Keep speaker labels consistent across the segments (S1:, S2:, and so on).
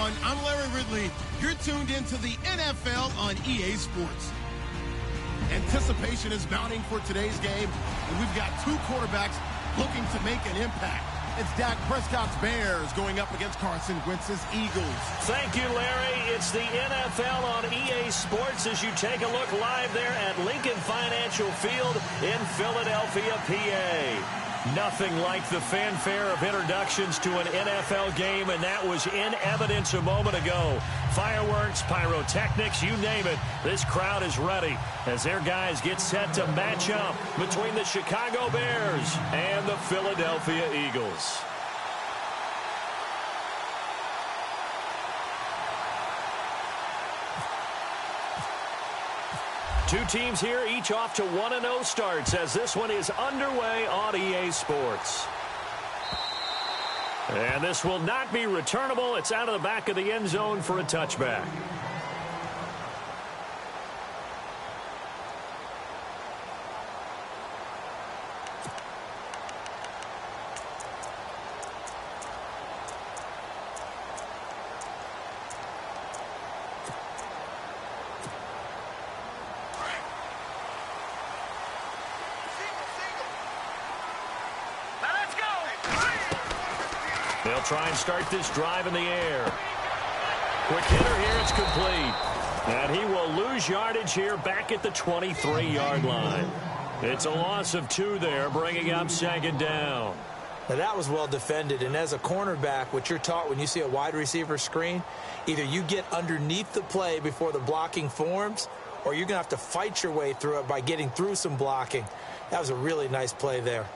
S1: everyone. I'm Larry Ridley. You're tuned into the NFL on EA Sports. Anticipation is mounting for today's game, and we've got two quarterbacks looking to make an impact. It's Dak Prescott's Bears going up against Carson Wentz's Eagles.
S2: Thank you, Larry. It's the NFL on EA Sports as you take a look live there at Lincoln Financial Field in Philadelphia, PA. Nothing like the fanfare of introductions to an NFL game, and that was in evidence a moment ago. Fireworks, pyrotechnics, you name it. This crowd is ready as their guys get set to match up between the Chicago Bears and the Philadelphia Eagles. Two teams here, each off to 1-0 starts as this one is underway on EA Sports. And this will not be returnable. It's out of the back of the end zone for a touchback. They'll try and start this drive in the air. Quick hitter here, it's complete. And he will lose yardage here back at the 23-yard line. It's a loss of 2 there, bringing up second down.
S3: Now that was well defended, and as a cornerback, what you're taught when you see a wide receiver screen, either you get underneath the play before the blocking forms, or you're going to have to fight your way through it by getting through some blocking. That was a really nice play there.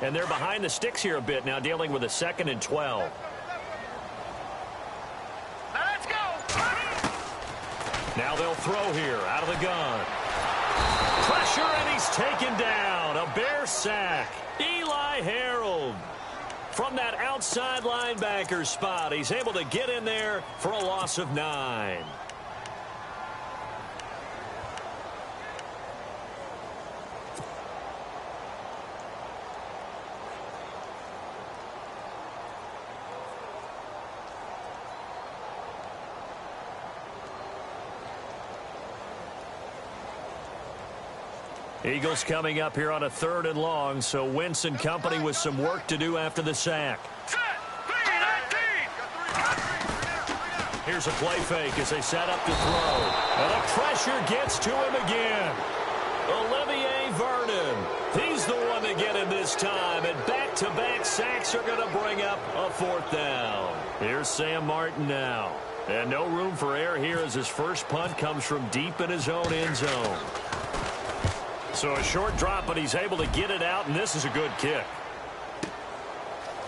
S2: And they're behind the sticks here a bit now, dealing with a 2nd and 12.
S4: Let's go!
S2: Now they'll throw here out of the gun. Pressure, and he's taken down. A Bear sack. Eli Harold. From that outside linebacker spot, he's able to get in there for a loss of 9. Eagles coming up here on a 3rd and long, so Wentz and company with some work to do after the sack. Here's a play fake as they set up to throw. And the pressure gets to him again. Olivier Vernon. He's the one to get him this time, and back-to-back sacks are going to bring up a 4th down. Here's Sam Martin now. And no room for error here as his first punt comes from deep in his own end zone. So a short drop, but he's able to get it out, and this is a good kick.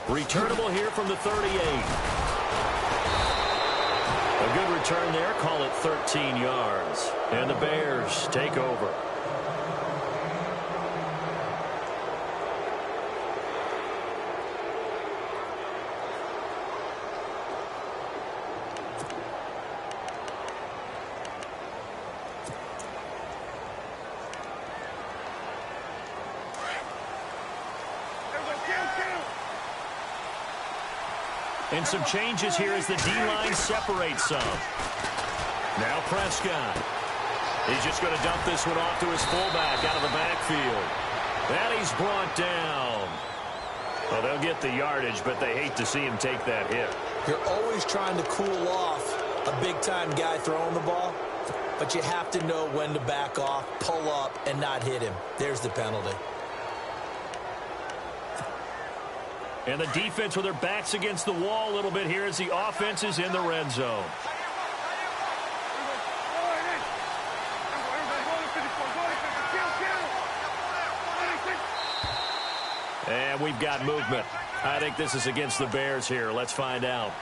S2: Returnable here from the 38. A good return there, call it 13 yards. And the Bears take over. And some changes here as the D-line separates some. Now Prescott. He's just going to dump this one off to his fullback out of the backfield. And he's brought down. Well, they'll get the yardage, but they hate to see him take that hit.
S3: You're always trying to cool off a big-time guy throwing the ball, but you have to know when to back off, pull up, and not hit him. There's the penalty.
S2: And the defense with their backs against the wall a little bit here as the offense is in the red zone. And we've got movement. I think this is against the Bears here. Let's find out.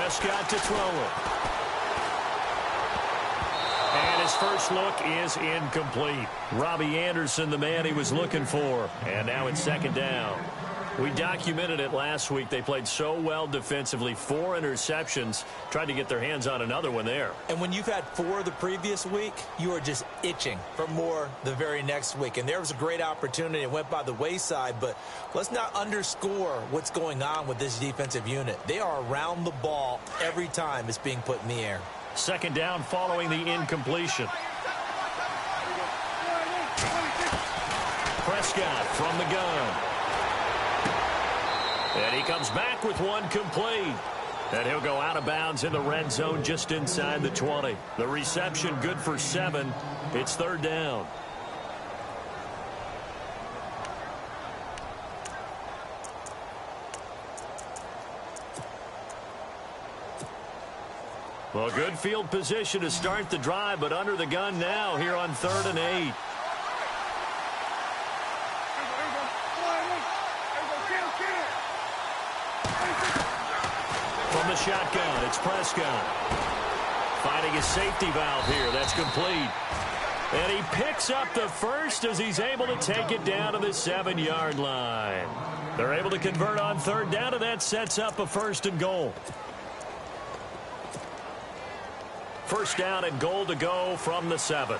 S2: Prescott to throw it. And his first look is incomplete. Robbie Anderson, the man he was looking for. And now it's second down. We documented it last week. They played so well defensively. 4 interceptions. Tried to get their hands on another one there.
S3: And when you've had 4 the previous week, you are just itching for more the very next week. And there was a great opportunity. It went by the wayside. But let's not underscore what's going on with this defensive unit. They are around the ball every time it's being put in the air.
S2: Second down following the incompletion. Prescott from the gun. And he comes back with one complete. And he'll go out of bounds in the red zone just inside the 20. The reception good for 7. It's third down. Well, good field position to start the drive, but under the gun now here on 3rd and 8. From the shotgun, it's Prescott. Finding his safety valve here. That's complete. And he picks up the first as he's able to take it down to the 7-yard line. They're able to convert on third down, and that sets up a 1st and goal. First down and goal to go from the 7.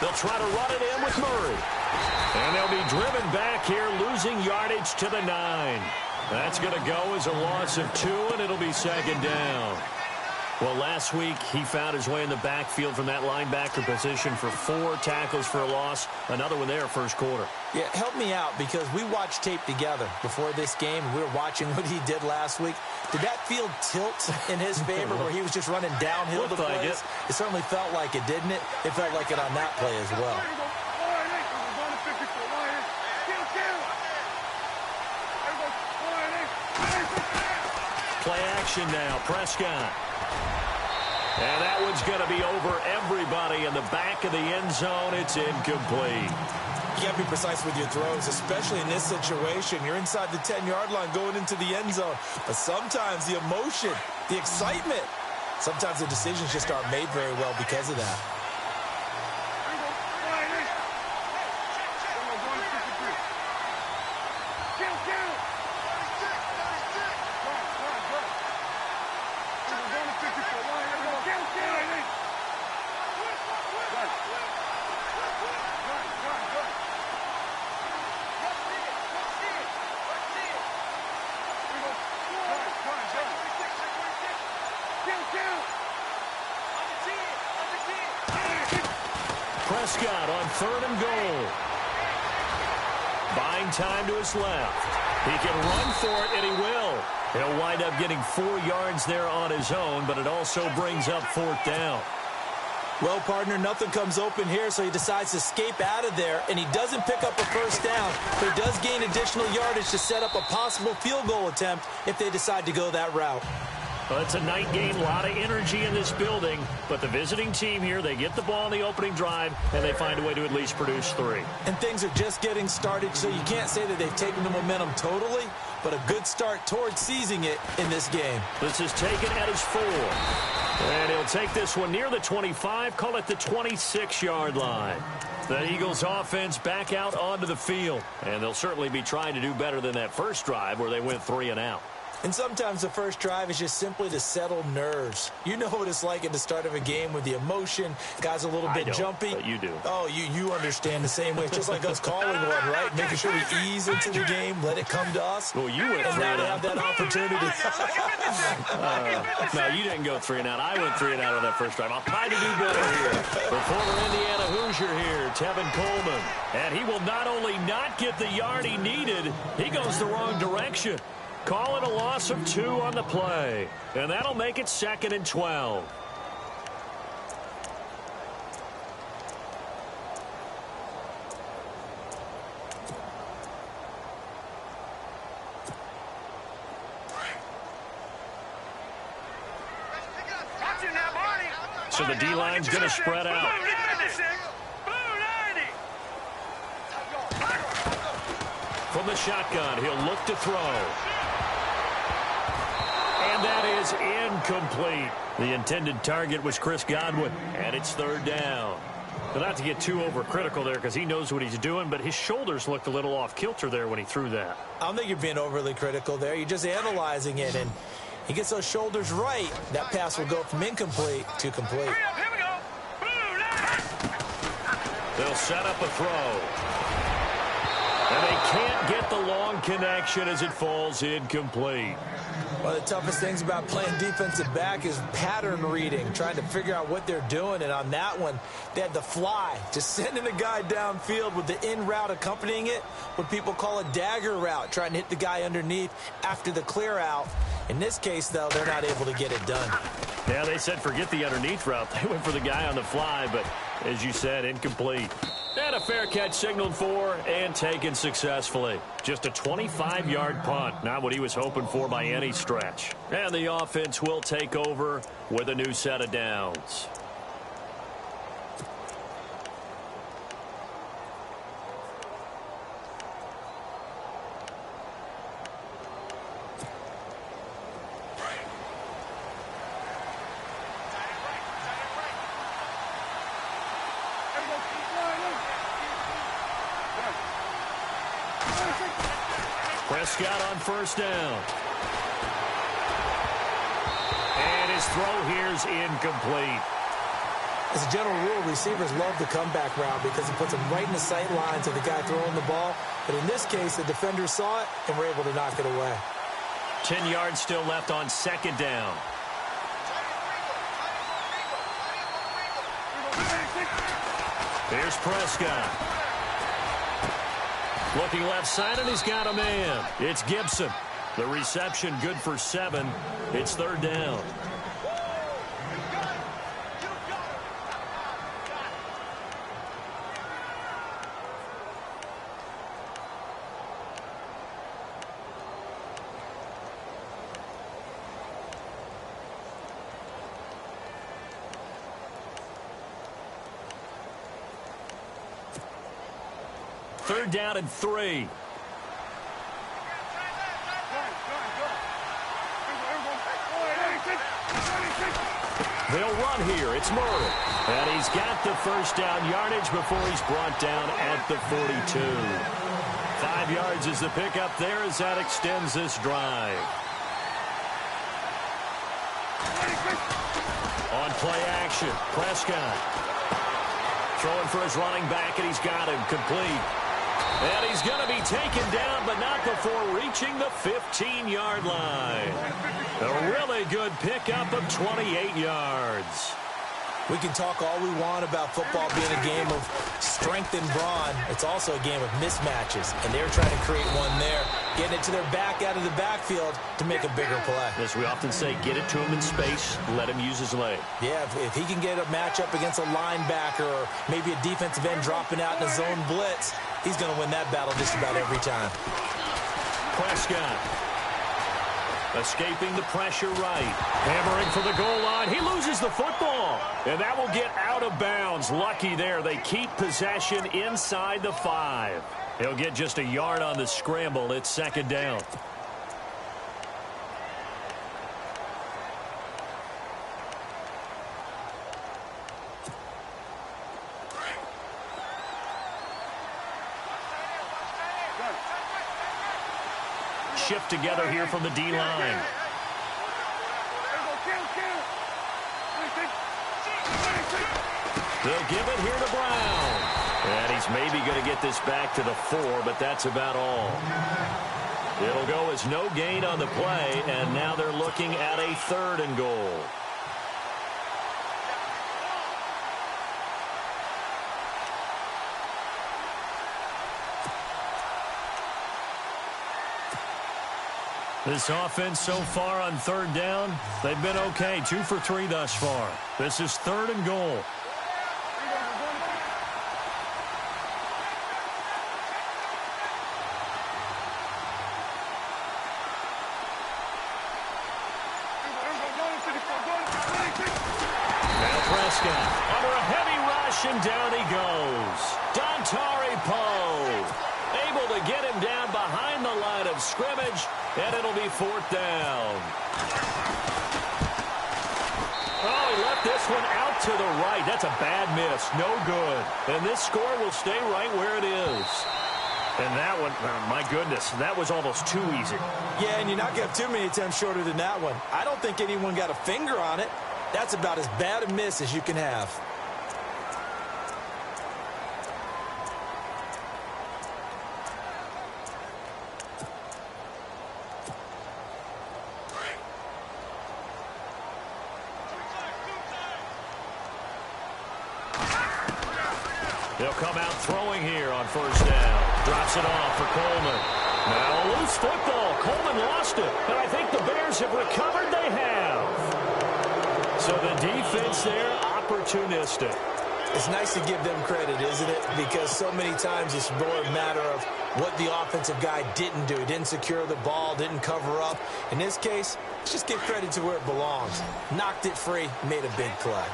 S2: They'll try to run it in with Murray. And they'll be driven back here, losing yardage to the 9. That's going to go as a loss of 2, and it'll be second down. Well, last week he found his way in the backfield from that linebacker position for 4 tackles for a loss. Another one there first quarter.
S3: Yeah, help me out because we watched tape together before this game. We were watching what he did last week. Did that field tilt in his favor where he was just running downhill to plays? It certainly felt like it, didn't it? It felt like it on that play as well.
S2: Play action now, Prescott. And that one's going to be over everybody in the back of the end zone. It's incomplete.
S3: You got to be precise with your throws, especially in this situation. You're inside the 10-yard line going into the end zone. But sometimes the emotion, the excitement, sometimes the decisions just aren't made very well because of that.
S2: Prescott on 3rd and goal. Buying time to his left. He can run for it, and he will. He'll wind up getting 4 yards there on his own, but it also brings up 4th down.
S3: Well, partner, nothing comes open here, so he decides to escape out of there, and he doesn't pick up a first down, but he does gain additional yardage to set up a possible field goal attempt if they decide to go that route.
S2: Well, it's a night game, a lot of energy in this building, but the visiting team here, they get the ball in the opening drive, and they find a way to at least produce 3.
S3: And things are just getting started, so you can't say that they've taken the momentum totally, but a good start towards seizing it in this game.
S2: This is taken at his 4. And he'll take this one near the 25, call it the 26-yard line. The Eagles offense back out onto the field, and they'll certainly be trying to do better than that first drive where they went 3 and out.
S3: And sometimes the first drive is just simply to settle nerves. You know what it's like at the start of a game with the emotion. Guys a little bit jumpy.
S2: But you do.
S3: Oh, you understand the same way. It's just like us calling one, right? Making sure we ease into the game, let it come to us.
S2: Well, you went 3
S3: and now
S2: and
S3: to
S2: out.
S3: have that opportunity.
S2: No, you didn't go 3 and out. I went 3 and out on that first drive. I'll try to do better here. The former Indiana Hoosier here, Tevin Coleman. And he will not only not get the yard he needed, he goes the wrong direction. Call it a loss of 2 on the play. And that'll make it 2nd and 12. So the D-line's going to spread out. From the shotgun, he'll look to throw. And that is incomplete. The intended target was Chris Godwin, and it's third down. But not to get too overcritical there because he knows what he's doing, but his shoulders looked a little off kilter there when he threw that.
S3: I don't think you're being overly critical there. You're just analyzing it, and he gets those shoulders right. That pass will go from incomplete to complete.
S4: Here we go.
S2: They'll set up a throw. And they can't get the long connection as it falls incomplete.
S3: One of the toughest things about playing defensive back is pattern reading, trying to figure out what they're doing. And on that one, they had the fly, just sending a guy downfield with the in route accompanying it, what people call a dagger route, trying to hit the guy underneath after the clear out. In this case, though, they're not able to get it done.
S2: Yeah, they said forget the underneath route. They went for the guy on the fly, but as you said, incomplete. And a fair catch signaled for and taken successfully. Just a 25-yard punt. Not what he was hoping for by any stretch. And the offense will take over with a new set of downs. Prescott on first down. And his throw here's incomplete.
S3: As a general rule, receivers love the comeback route because it puts them right in the sight lines of the guy throwing the ball. But in this case, the defenders saw it and were able to knock it away.
S2: 10 yards still left on second down. Here's Prescott. Looking left side, and he's got a man. It's Gibson. The reception good for 7. It's third down. Third down and 3. They'll run here. It's Murray. And he's got the first down yardage before he's brought down at the 42. 5 yards is the pickup there as that extends this drive. On play action, Prescott. Throwing for his running back, and he's got him complete. And he's going to be taken down, but not before reaching the 15-yard line. A really good pickup of 28 yards.
S3: We can talk all we want about football being a game of strength and brawn. It's also a game of mismatches, and they're trying to create one there, getting it to their back out of the backfield to make a bigger play.
S2: As we often say, get it to him in space, let him use his leg.
S3: Yeah, if he can get a matchup against a linebacker or maybe a defensive end dropping out in a zone blitz, he's going to win that battle just about every time.
S2: Prescott escaping the pressure right. Hammering for the goal line. He loses the football. And that will get out of bounds. Lucky there. They keep possession inside the 5. He'll get just a yard on the scramble. It's second down. Shift together here from the D-line. They'll give it here to Brown. And he's maybe going to get this back to the 4, but that's about all. It'll go as no gain on the play, and now they're looking at a 3rd and goal. This offense so far on 3rd down, they've been okay. 2 for 3 thus far. This is 3rd and goal. rush, and down he goes. Dontari Poe able to get him down behind the line of scrimmage, and it'll be 4th down. Oh, he left this one out to the right. That's a bad miss. No good. And this score will stay right where it is. And that one, oh my goodness, that was almost too easy.
S3: Yeah, and you're not going to have too many attempts shorter than that one. I don't think anyone got a finger on it. That's about as bad a miss as you can have.
S2: They'll come out throwing here on 1st down. Drops it off for Coleman. Now a loose football. Coleman lost it. But I think the Bears have recovered. They have. So the defense there, opportunistic.
S3: It's nice to give them credit, isn't it? Because so many times it's more a matter of what the offensive guy didn't do. He didn't secure the ball, didn't cover up. In this case, let's just give credit to where it belongs. Knocked it free, made a big play.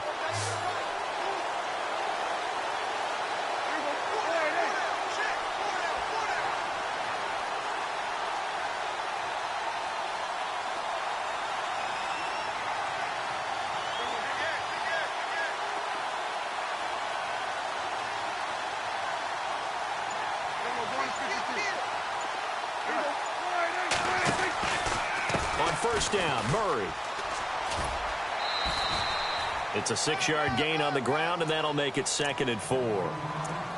S2: On 1st down, Murray. It's a 6-yard gain on the ground, and that'll make it 2nd and 4.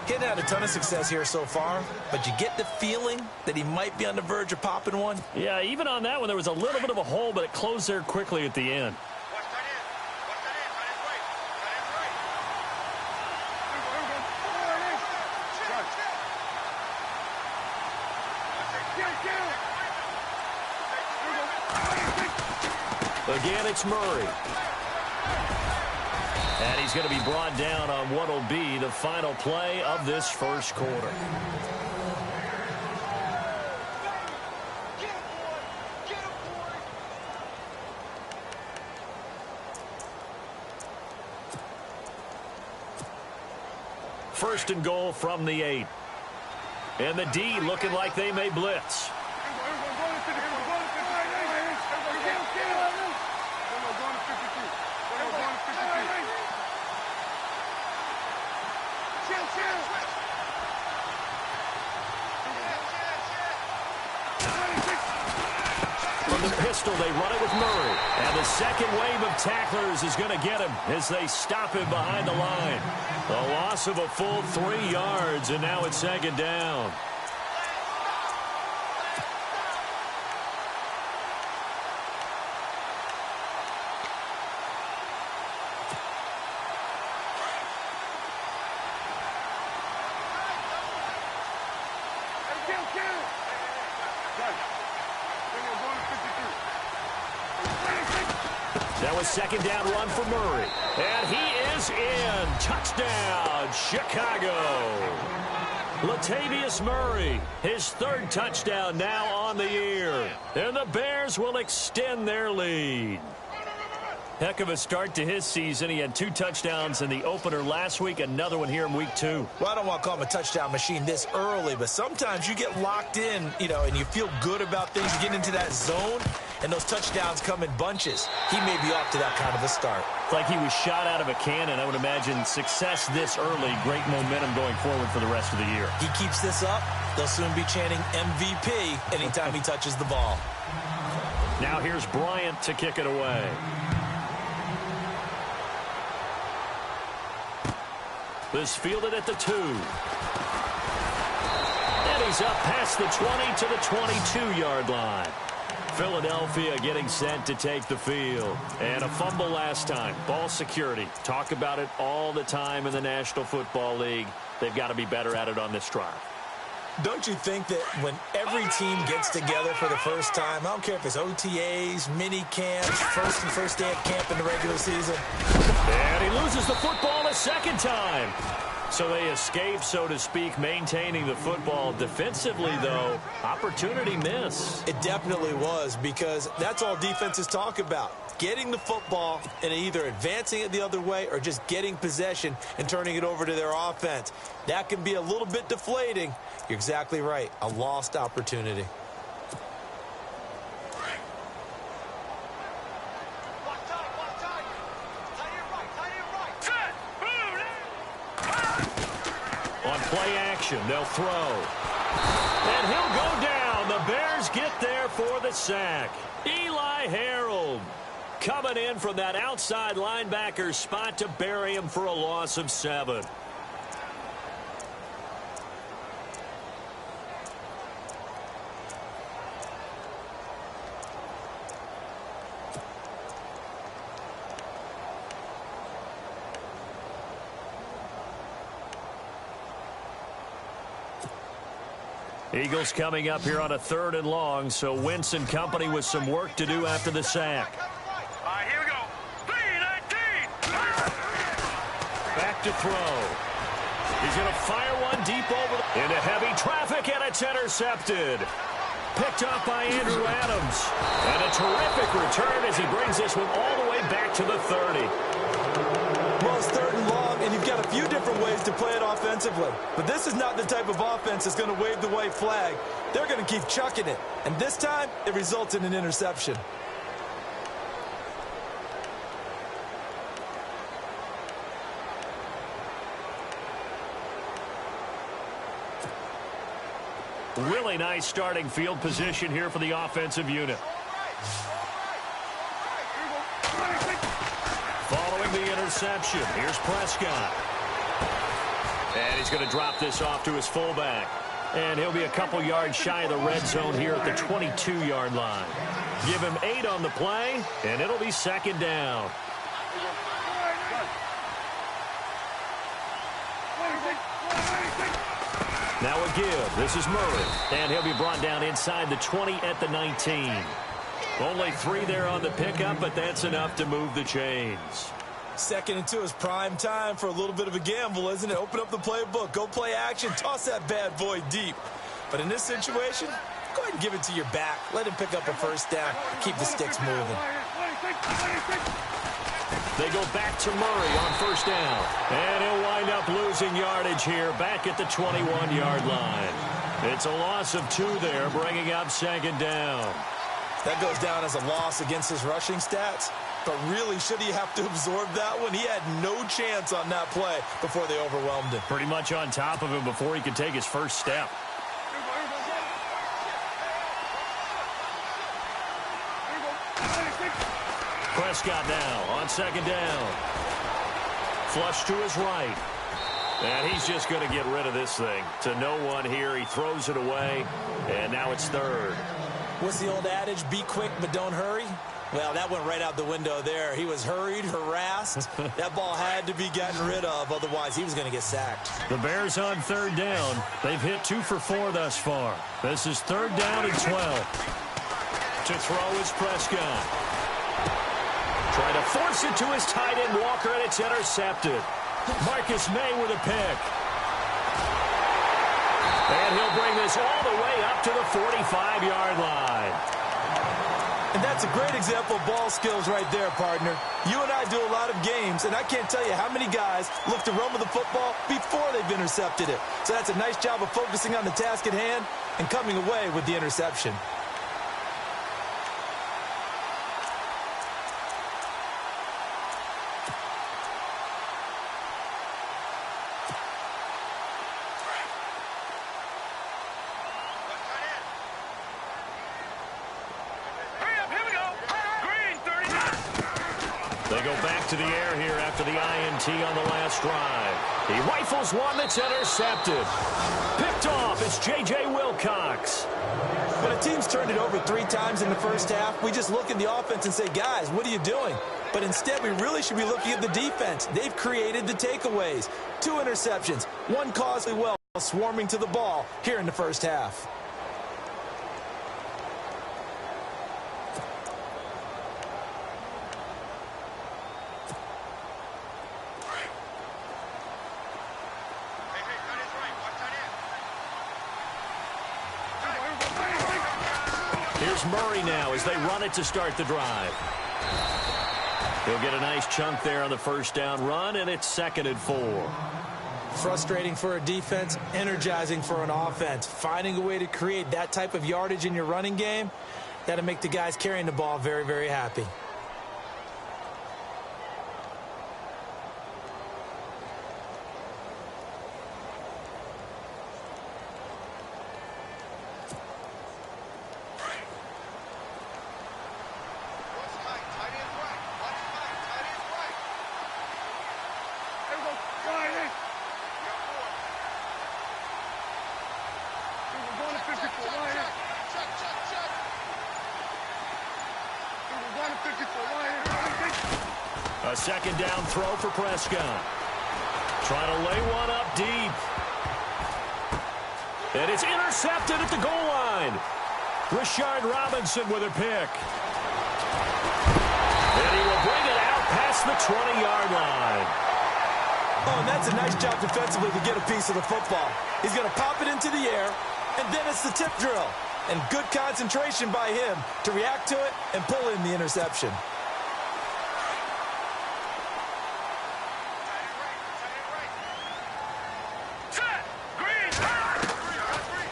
S3: He hadn't had a ton of success here so far, but you get the feeling that he might be on the verge of popping one.
S2: Yeah, even on that one, there was a little bit of a hole, but it closed there quickly at the end. Again, it's Murray. And he's going to be brought down on what will be the final play of this 1st quarter. First and goal from the 8. And the D looking like they may blitz. From the pistol, they run it with Murray. And the second wave of tacklers is going to get him as they stop him behind the line. A loss of a full 3 yards, and now it's 2nd down. That was 2nd down run for Murray. And he is in. Touchdown, Chicago. Latavius Murray, his 3rd touchdown now on the year. And the Bears will extend their lead. Heck of a start to his season. He had 2 touchdowns in the opener last week, another one here in week 2.
S3: Well, I don't want to call him a touchdown machine this early, but sometimes you get locked in, and you feel good about things. You get into that zone, and those touchdowns come in bunches. He may be off to that kind of a start.
S2: It's like he was shot out of a cannon. I would imagine success this early, great momentum going forward for the rest of the year.
S3: He keeps this up, they'll soon be chanting MVP anytime he touches the ball.
S2: Now here's Bryant to kick it away. This fielded at the 2. And he's up past the 20 to the 22-yard line. Philadelphia getting set to take the field. And a fumble last time. Ball security. Talk about it all the time in the National Football League. They've got to be better at it on this drive.
S3: Don't you think that when every team gets together for the first time, I don't care if it's OTAs, mini camps, first day of camp in the regular season.
S2: And he loses the football a 2nd time. So they escape, so to speak, maintaining the football. Defensively, though, opportunity miss.
S3: It definitely was, because that's all defenses talk about. Getting the football and either advancing it the other way or just getting possession and turning it over to their offense. That can be a little bit deflating. You're exactly right. A lost opportunity.
S2: On play action, they'll throw. And he'll go down. The Bears get there for the sack. Eli Harold coming in from that outside linebacker spot to bury him for a loss of 7. Eagles coming up here on a 3rd and long, so Wentz and company with some work to do after the sack.
S4: Here we go. 3-19.
S2: Back to throw. He's going to fire one deep over into heavy traffic, and it's intercepted. Picked up by Andrew Adams. And a terrific return as he brings this one all the way back to the 30.
S3: Well, it's 3rd and long, and you've got a few different ways to play it offensively. But this is not the type of offense that's going to wave the white flag. They're going to keep chucking it. And this time, it results in an interception.
S2: Really nice starting field position here for the offensive unit. Following the interception, here's Prescott. And he's going to drop this off to his fullback. And he'll be a couple yards shy of the red zone here at the 22-yard line. Give him 8 on the play, and it'll be 2nd down. Now a give. This is Murray. And he'll be brought down inside the 20 at the 19. Only 3 there on the pickup, but that's enough to move the chains.
S3: 2nd and 2 is prime time for a little bit of a gamble, isn't it? Open up the playbook, go play action, toss that bad boy deep. But in this situation, go ahead and give it to your back. Let him pick up a 1st down. Keep the sticks moving.
S2: They go back to Murray on 1st down. And he'll wind up losing yardage here back at the 21-yard line. It's a loss of 2 there, bringing up 2nd down.
S3: That goes down as a loss against his rushing stats. But really, should he have to absorb that one? He had no chance on that play before they overwhelmed him.
S2: Pretty much on top of him before he could take his 1st step. Prescott now on 2nd down. Flush to his right. And he's just going to get rid of this thing. To no one here. He throws it away. And now it's 3rd.
S3: What's the old adage? Be quick, but don't hurry. Well, that went right out the window there. He was hurried, harassed. That ball had to be gotten rid of. Otherwise, he was going to get sacked.
S2: The Bears on 3rd down. They've hit 2 for 4 thus far. This is 3rd down and 12. To throw is Prescott. Trying to force it to his tight end, Walker, and it's intercepted. Marcus May with a pick. And he'll bring this all the way up to the 45-yard line.
S3: And that's a great example of ball skills right there, partner. You and I do a lot of games, and I can't tell you how many guys look to run with the football before they've intercepted it. So that's a nice job of focusing on the task at hand and coming away with the interception.
S2: They go back to the air here after the INT on the last drive. He rifles one that's intercepted. Picked off. It's J.J. Wilcox.
S3: When a team's turned it over 3 times in the first half, we just look at the offense and say, guys, what are you doing? But instead, we really should be looking at the defense. They've created the takeaways. 2 interceptions, 1 costly well swarming to the ball here in the first half.
S2: Here's Murray now as they run it to start the drive. He'll get a nice chunk there on the first down run, and it's 2nd and 4.
S3: Frustrating for a defense, energizing for an offense. Finding a way to create that type of yardage in your running game, that'll make the guys carrying the ball very, very happy.
S2: A 2nd down throw for Prescott. Trying to lay one up deep. And it's intercepted at the goal line. Rashard Robinson with a pick. And he will bring it out past the 20-yard line.
S3: Oh, and that's a nice job defensively to get a piece of the football. He's going to pop it into the air, and then it's the tip drill. And good concentration by him to react to it and pull in the interception.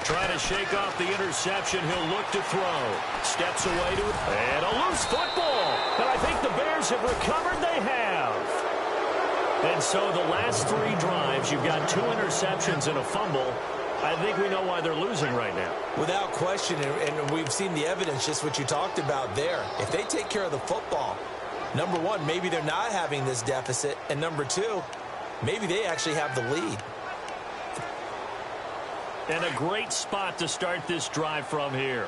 S2: Trying to shake off the interception. He'll look to throw. Steps away to it. And a loose football. And I think the Bears have recovered. They have. And so the last 3 drives, you've got 2 interceptions and a fumble. I think we know why they're losing right now.
S3: Without question, and we've seen the evidence, just what you talked about there. If they take care of the football, number one, maybe they're not having this deficit. And number 2, maybe they actually have the lead.
S2: And a great spot to start this drive from here.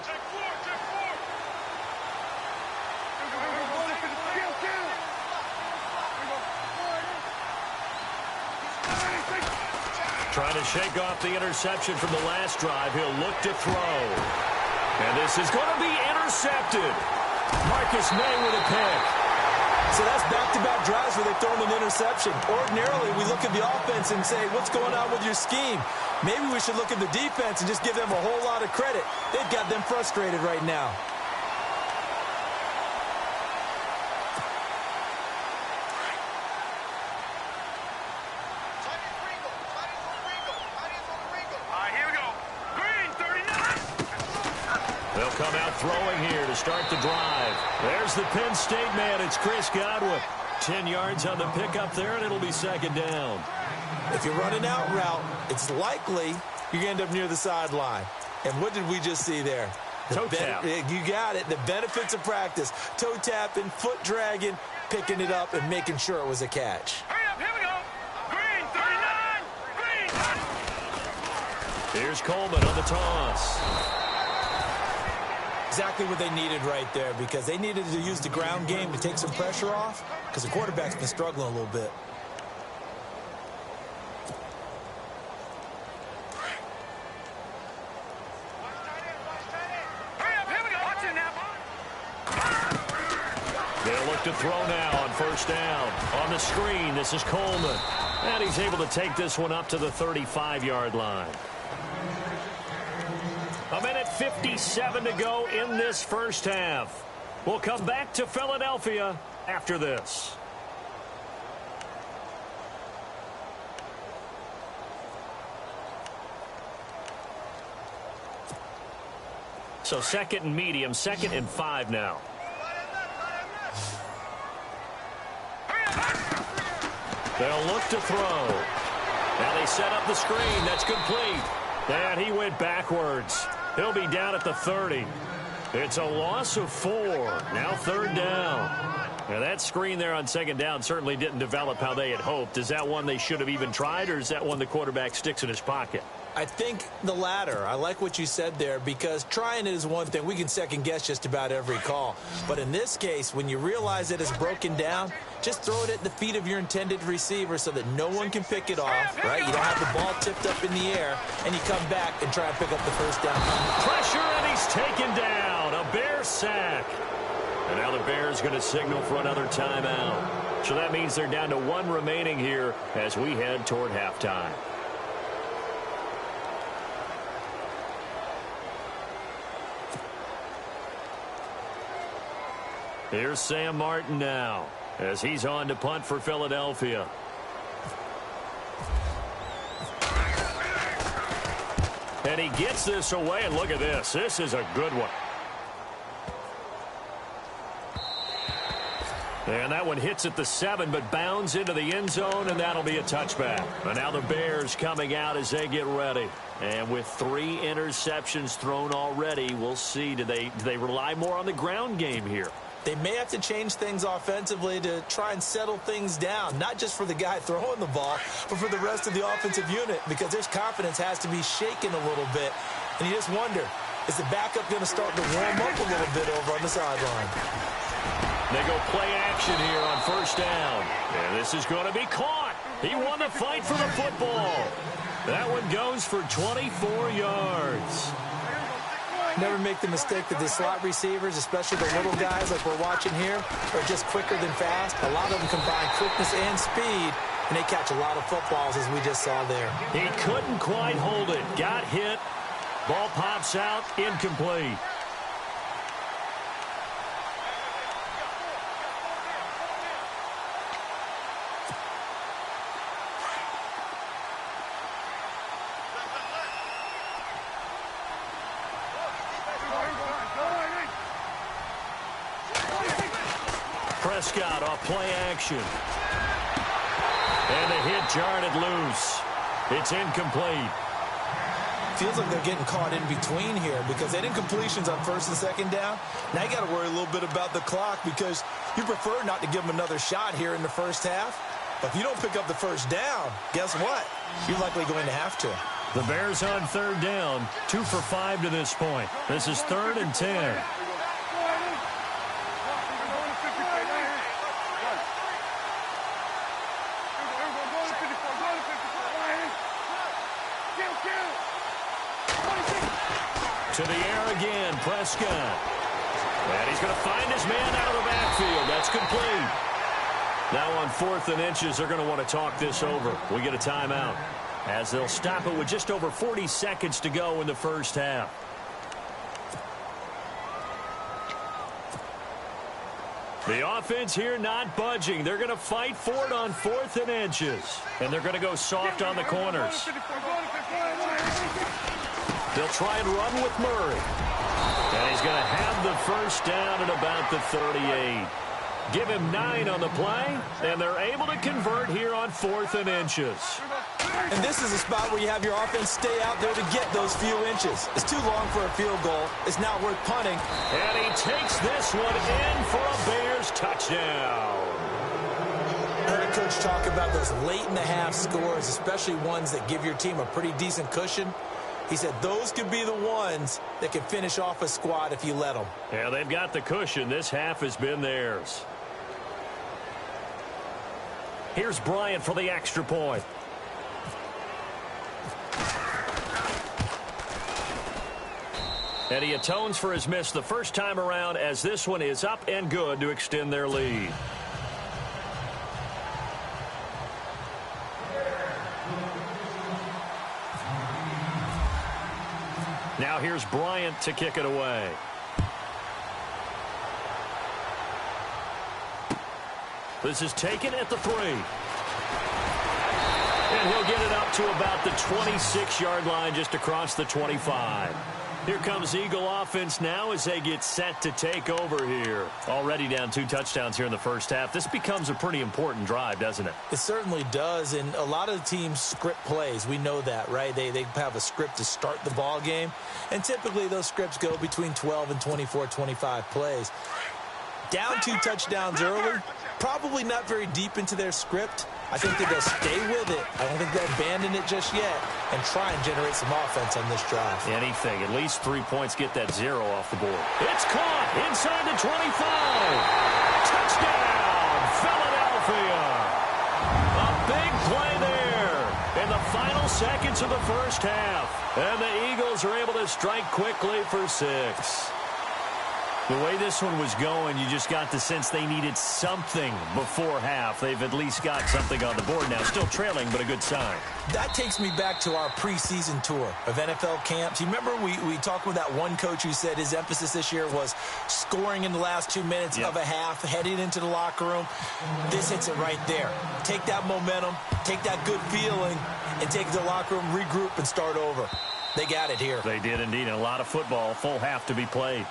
S2: Trying to shake off the interception from the last drive. He'll look to throw. And this is going to be intercepted. Marcus May with a pick.
S3: So that's back-to-back drives where they've thrown an interception. Ordinarily, we look at the offense and say, what's going on with your scheme? Maybe we should look at the defense and just give them a whole lot of credit. They've got them frustrated right now.
S4: Here we go. Green, 39.
S2: They'll come out throwing here to start the drive. There's the Penn State man. It's Chris Godwin. 10 yards on the pickup there, and it'll be 2nd down.
S3: If you're running out route, it's likely you're going to end up near the sideline. And what did we just see there?
S2: Toe tap.
S3: You got it. The benefits of practice. Toe tapping, foot dragging, picking it up, and making sure it was a catch.
S4: Hurry up, here we go. Green, 39. Green.
S2: Here's Coleman on the toss.
S3: Exactly what they needed right there, because they needed to use the ground game to take some pressure off, because the quarterback's been struggling a little bit.
S2: They'll look to throw now on 1st down. On the screen, this is Coleman. And he's able to take this one up to the 35-yard line. 1:57 to go in this first half. We'll come back to Philadelphia after this. So 2nd and medium, 2nd and 5 now. They'll look to throw. Now they set up the screen. That's complete. And he went backwards. He'll be down at the 30. It's a loss of 4. Now 3rd down. Now that screen there on 2nd down certainly didn't develop how they had hoped. Is that one they should have even tried, or is that one the quarterback sticks in his pocket?
S3: I think the latter. I like what you said there, because trying it is one thing. We can second guess just about every call. But in this case, when you realize that it's broken down, just throw it at the feet of your intended receiver so that no one can pick it off, right? You don't have the ball tipped up in the air, and you come back and try and pick up the 1st down.
S2: Pressure, and he's taken down. A Bear sack. And now the Bears going to signal for another timeout. So that means they're down to 1 remaining here as we head toward halftime. Here's Sam Martin now as he's on to punt for Philadelphia. And he gets this away, and look at this. This is a good one. And that one hits at the 7, but bounds into the end zone, and that'll be a touchback. And now the Bears coming out as they get ready. And with 3 interceptions thrown already, we'll see. Do they rely more on the ground game here?
S3: They may have to change things offensively to try and settle things down, not just for the guy throwing the ball, but for the rest of the offensive unit, because their confidence has to be shaken a little bit. And you just wonder, is the backup going to start to warm up a little bit over on the sideline?
S2: They go play action here on first down. And this is going to be caught. He won the fight for the football. That one goes for 24 yards.
S3: Never make the mistake that the slot receivers, especially the little guys like we're watching here, are just quicker than fast. A lot of them combine quickness and speed, and they catch a lot of footballs, as we just saw there.
S2: He couldn't quite hold it. Got hit. Ball pops out. Incomplete. Prescott off play action. And the hit jarred it loose. It's incomplete.
S3: Feels like they're getting caught in between here because they didn't completions on first and second down. Now you got to worry a little bit about the clock because you prefer not to give them another shot here in the first half. But if you don't pick up the first down, guess what? You're likely going to have to.
S2: The Bears on third down, 2 for 5 to this point. This is 3rd and 10. To the air again, Prescott. And he's going to find his man out of the backfield. That's complete. Now on 4th and inches, they're going to want to talk this over. We get a timeout as they'll stop it with just over 40 seconds to go in the first half. The offense here not budging. They're going to fight for it on 4th and inches. And they're going to go soft on the corners. They'll try and run with Murray. And he's going to have the first down at about the 38. Give him 9 on the play, and they're able to convert here on 4th and inches.
S3: And this is a spot where you have your offense stay out there to get those few inches. It's too long for a field goal. It's not worth punting.
S2: And he takes this one in for a Bears touchdown.
S3: I heard a coach talk about those late-in-the-half scores, especially ones that give your team a pretty decent cushion. He said those could be the ones that can finish off a squad if you let them.
S2: Yeah, they've got the cushion. This half has been theirs. Here's Bryant for the extra point. And he atones for his miss the first time around as this one is up and good to extend their lead. Now here's Bryant to kick it away. This is taken at the 3. And he'll get it up to about the 26-yard line just across the 25. Here comes Eagle offense now as they get set to take over here. Already down 2 touchdowns here in the first half. This becomes a pretty important drive, doesn't it?
S3: It certainly does, and a lot of the teams script plays. We know that, right? They have a script to start the ball game, and typically those scripts go between 12 and 24, 25 plays. Down 2 touchdowns early, probably not very deep into their script. I think that they'll stay with it. I don't think they'll abandon it just yet and try and generate some offense on this drive.
S2: Anything. At least 3 points get that 0 off the board. It's caught inside the 25. Touchdown, Philadelphia. A big play there in the final seconds of the first half. And the Eagles are able to strike quickly for 6. The way this one was going, you just got the sense they needed something before half. They've at least got something on the board now. Still trailing, but a good sign.
S3: That takes me back to our preseason tour of NFL camps. You remember we talked with that one coach who said his emphasis this year was scoring in the last 2 minutes of a half, heading into the locker room. This hits it right there. Take that momentum, take that good feeling, and take it to the locker room, regroup, and start over. They got it here.
S2: They did indeed, and a lot of football, full half to be played.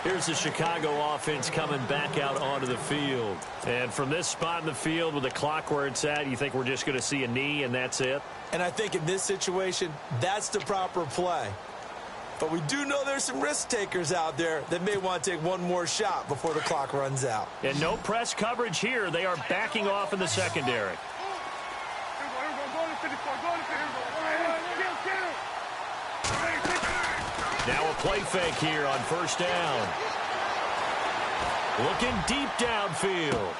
S2: Here's the Chicago offense coming back out onto the field. And from this spot in the field with the clock where it's at, you think we're just going to see a knee and that's it?
S3: And I think in this situation, that's the proper play. But we do know there's some risk takers out there that may want to take one more shot before the clock runs out.
S2: And no press coverage here. They are backing off in the secondary. Now a play fake here on first down. Looking deep downfield.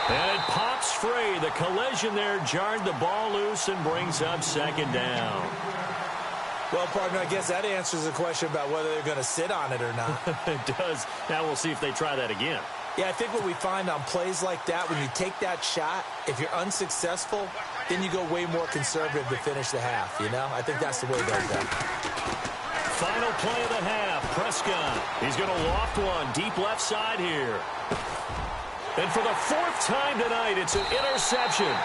S2: And it pops free. The collision there jarred the ball loose and brings up second down.
S3: Well, partner, I guess that answers the question about whether they're going to sit on it or not.
S2: It does. Now we'll see if they try that again.
S3: Yeah, I think what we find on plays like that, when you take that shot, if you're unsuccessful, then you go way more conservative to finish the half, you know? I think that's the way they'll go.
S2: Final play of the half. Prescott. He's going to loft one deep left side here. And for the fourth time tonight, it's an interception.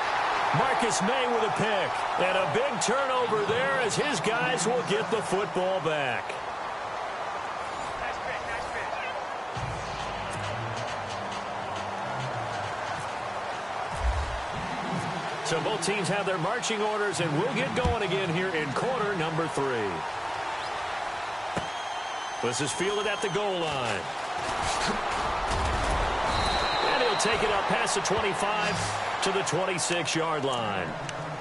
S2: Marcus May with a pick. And a big turnover there as his guys will get the football back. So both teams have their marching orders, and we'll get going again here in quarter number 3. This is fielded at the goal line. And he'll take it up past the 25 to the 26-yard line.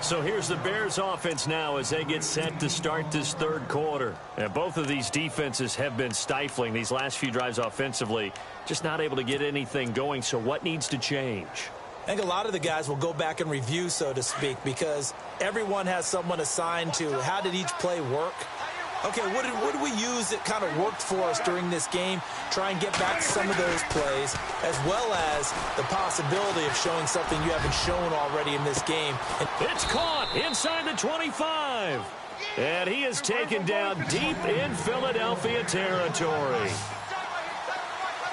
S2: So here's the Bears offense now as they get set to start this third quarter. And both of these defenses have been stifling these last few drives offensively. Just not able to get anything going. So what needs to change?
S3: I think a lot of the guys will go back and review, so to speak, because everyone has someone assigned to how did each play work. Okay, what did we use that kind of worked for us during this game? Try and get back to some of those plays, as well as the possibility of showing something you haven't shown already in this game.
S2: It's caught inside the 25. And he is taken down deep in Philadelphia territory.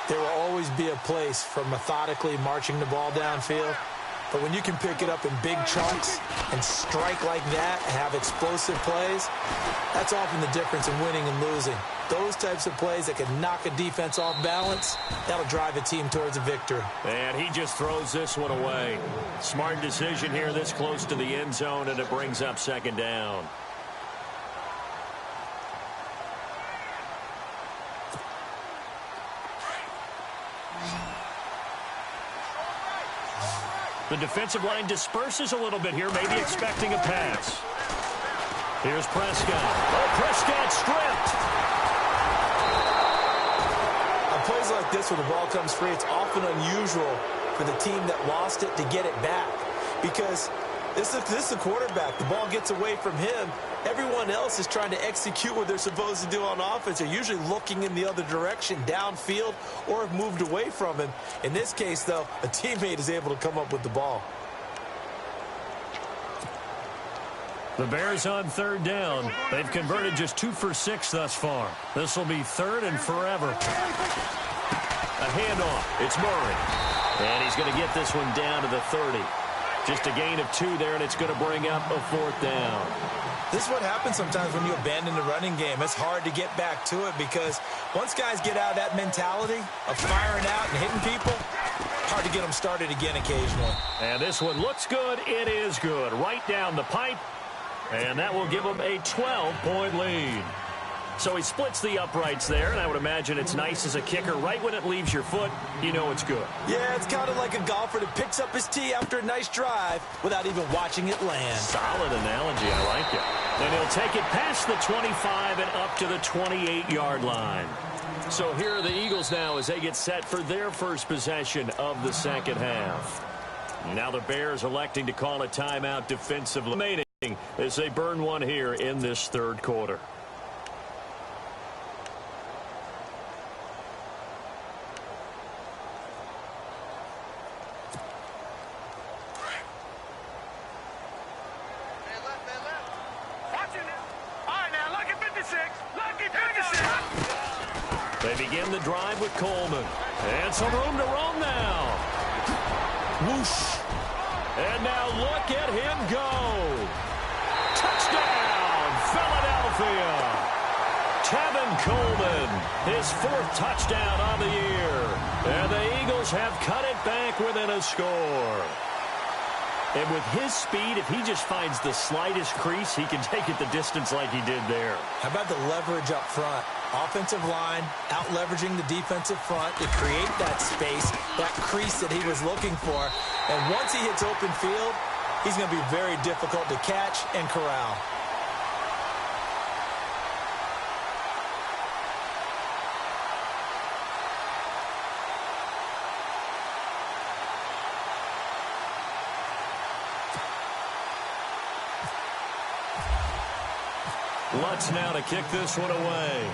S3: There will always be a place for methodically marching the ball downfield. But when you can pick it up in big chunks and strike like that, have explosive plays, that's often the difference in winning and losing. Those types of plays that can knock a defense off balance, that'll drive a team towards a victory.
S2: And he just throws this one away. Smart decision here this close to the end zone, and it brings up second down. The defensive line disperses a little bit here, maybe expecting a pass. Here's Prescott. Oh, Prescott stripped.
S3: On plays like this where the ball comes free, it's often unusual for the team that lost it to get it back. Because this is the quarterback. The ball gets away from him. Everyone else is trying to execute what they're supposed to do on offense. They're usually looking in the other direction, downfield, or have moved away from him. In this case, though, a teammate is able to come up with the ball.
S2: The Bears on third down. They've converted just 2 for 6 thus far. This will be third and forever. A handoff. It's Murray. And he's going to get this one down to the 30. Just a gain of 2 there, and it's going to bring up a fourth down.
S3: This is what happens sometimes when you abandon the running game. It's hard to get back to it because once guys get out of that mentality of firing out and hitting people, hard to get them started again occasionally.
S2: And this one looks good. It is good. Right down the pipe. And that will give them a 12-point lead. So he splits the uprights there, and I would imagine it's nice as a kicker. Right when it leaves your foot, you know it's good.
S3: Yeah, it's kind of like a golfer that picks up his tee after a nice drive without even watching it land.
S2: Solid analogy. I like it. And he'll take it past the 25 and up to the 28-yard line. So here are the Eagles now as they get set for their first possession of the second half. Now the Bears electing to call a timeout defensively remaining as they burn one here in this third quarter. They begin the drive with Coleman. And some room to roam now. Whoosh. And now look at him go. Touchdown, Philadelphia. Tevin Coleman, his 4th touchdown on the year. And the Eagles have cut it back within a score. And with his speed, if he just finds the slightest crease, he can take it the distance like he did there.
S3: How about the leverage up front? Offensive line, out-leveraging the defensive front to create that space, that crease that he was looking for. And once he hits open field, he's going to be very difficult to catch and corral.
S2: Lutz now to kick this one away.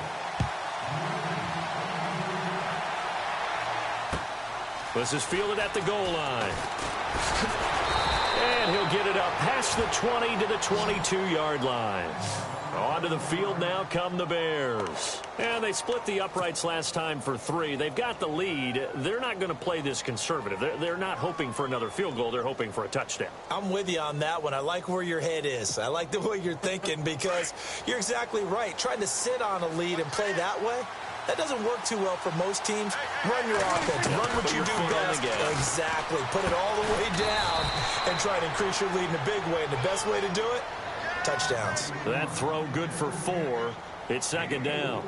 S2: This is fielded at the goal line. And he'll get it up past the 20 to the 22-yard line. Onto the field now come the Bears. And they split the uprights last time for 3. They've got the lead. They're not going to play this conservative. They're not hoping for another field goal. They're hoping for a touchdown.
S3: I'm with you on that one. I like where your head is. I like the way you're thinking because you're exactly right. Trying to sit on a lead and play that way, that doesn't work too well for most teams. Run your offense. Run what you do best. Exactly. Put it all the way down and try to increase your lead in a big way. And the best way to do it, touchdowns.
S2: That throw good for 4. It's 2nd down.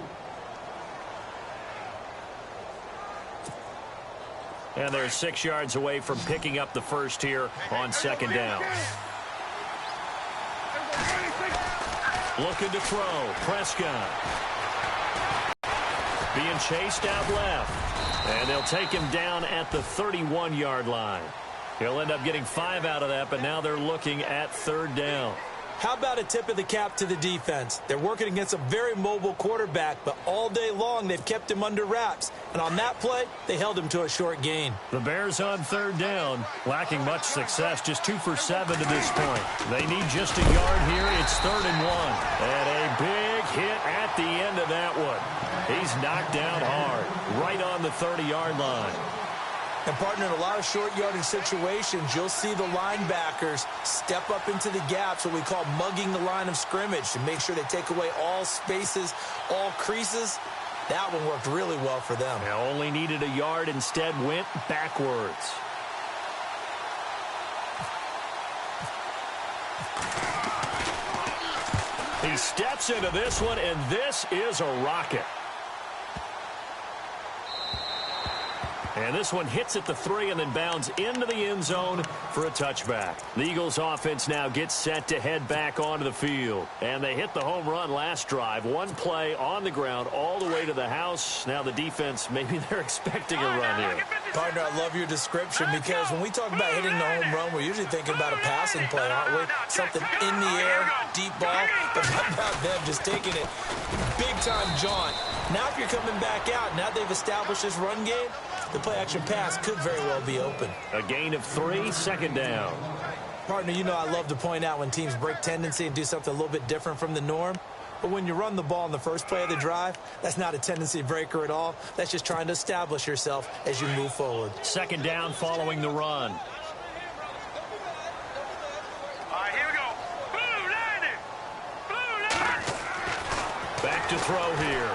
S2: And they're 6 yards away from picking up the first here on 2nd down. Looking to throw. Prescott. Being chased out left. And they'll take him down at the 31-yard line. He'll end up getting 5 out of that, but now they're looking at 3rd down.
S3: How about a tip of the cap to the defense? They're working against a very mobile quarterback, but all day long they've kept him under wraps. And on that play, they held him to a short gain.
S2: The Bears on 3rd down, lacking much success, just 2 for 7 to this point. They need just a yard here. It's 3rd and 1. And a big hit at the end of that one. He's knocked down hard, right on the 30-yard line.
S3: And, partner, in a lot of short yardage situations, you'll see the linebackers step up into the gaps, what we call mugging the line of scrimmage, to make sure they take away all spaces, all creases. That one worked really well for them.
S2: They only needed a yard, instead went backwards. He steps into this one, and this is a rocket. And this one hits at the 3 and then bounds into the end zone for a touchback. The Eagles offense now gets set to head back onto the field. And they hit the home run last drive. One play on the ground all the way to the house. Now the defense, maybe they're expecting a run here.
S3: Partner, I love your description because when we talk about hitting the home run, we're usually thinking about a passing play, aren't we? Something in the air, deep ball. But how about them just taking it big-time jaunt? Now if you're coming back out, now they've established this run game, the play-action pass could very well be open.
S2: A gain of 3, 2nd down.
S3: Partner, you know I love to point out when teams break tendency and do something a little bit different from the norm. But when you run the ball in the first play of the drive, that's not a tendency breaker at all. That's just trying to establish yourself as you move forward.
S2: 2nd down following the run.
S4: All right, here we go. Blue line. Blue line.
S2: Back to throw here.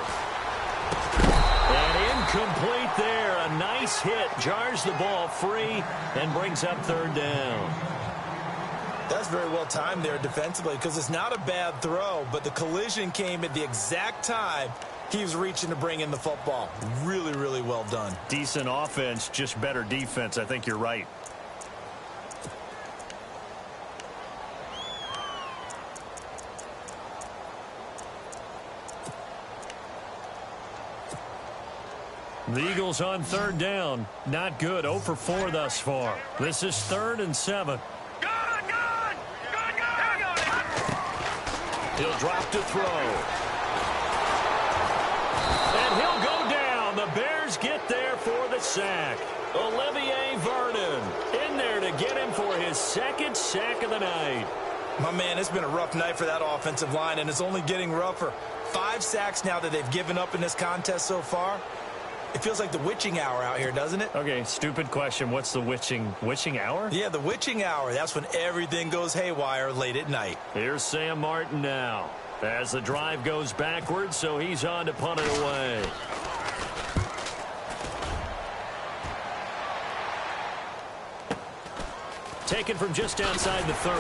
S2: And incomplete there. A nice hit. Jars the ball free and brings up 3rd down.
S3: That's very well timed there defensively because it's not a bad throw, but the collision came at the exact time he was reaching to bring in the football. Really, really well done.
S2: Decent offense, just better defense. I think you're right. The Eagles on 3rd down. Not good. 0 for 4 thus far. This is 3rd and 7. He'll drop to throw. And he'll go down. The Bears get there for the sack. Olivier Vernon in there to get him for his 2nd sack of the night.
S3: My man, it's been a rough night for that offensive line, and it's only getting rougher. 5 sacks now that they've given up in this contest so far. It feels like the witching hour out here, doesn't it?
S2: Okay, stupid question. What's the witching hour?
S3: Yeah, the witching hour. That's when everything goes haywire late at night.
S2: Here's Sam Martin now. As the drive goes backwards, so he's on to punt it away. Taken from just outside the 30.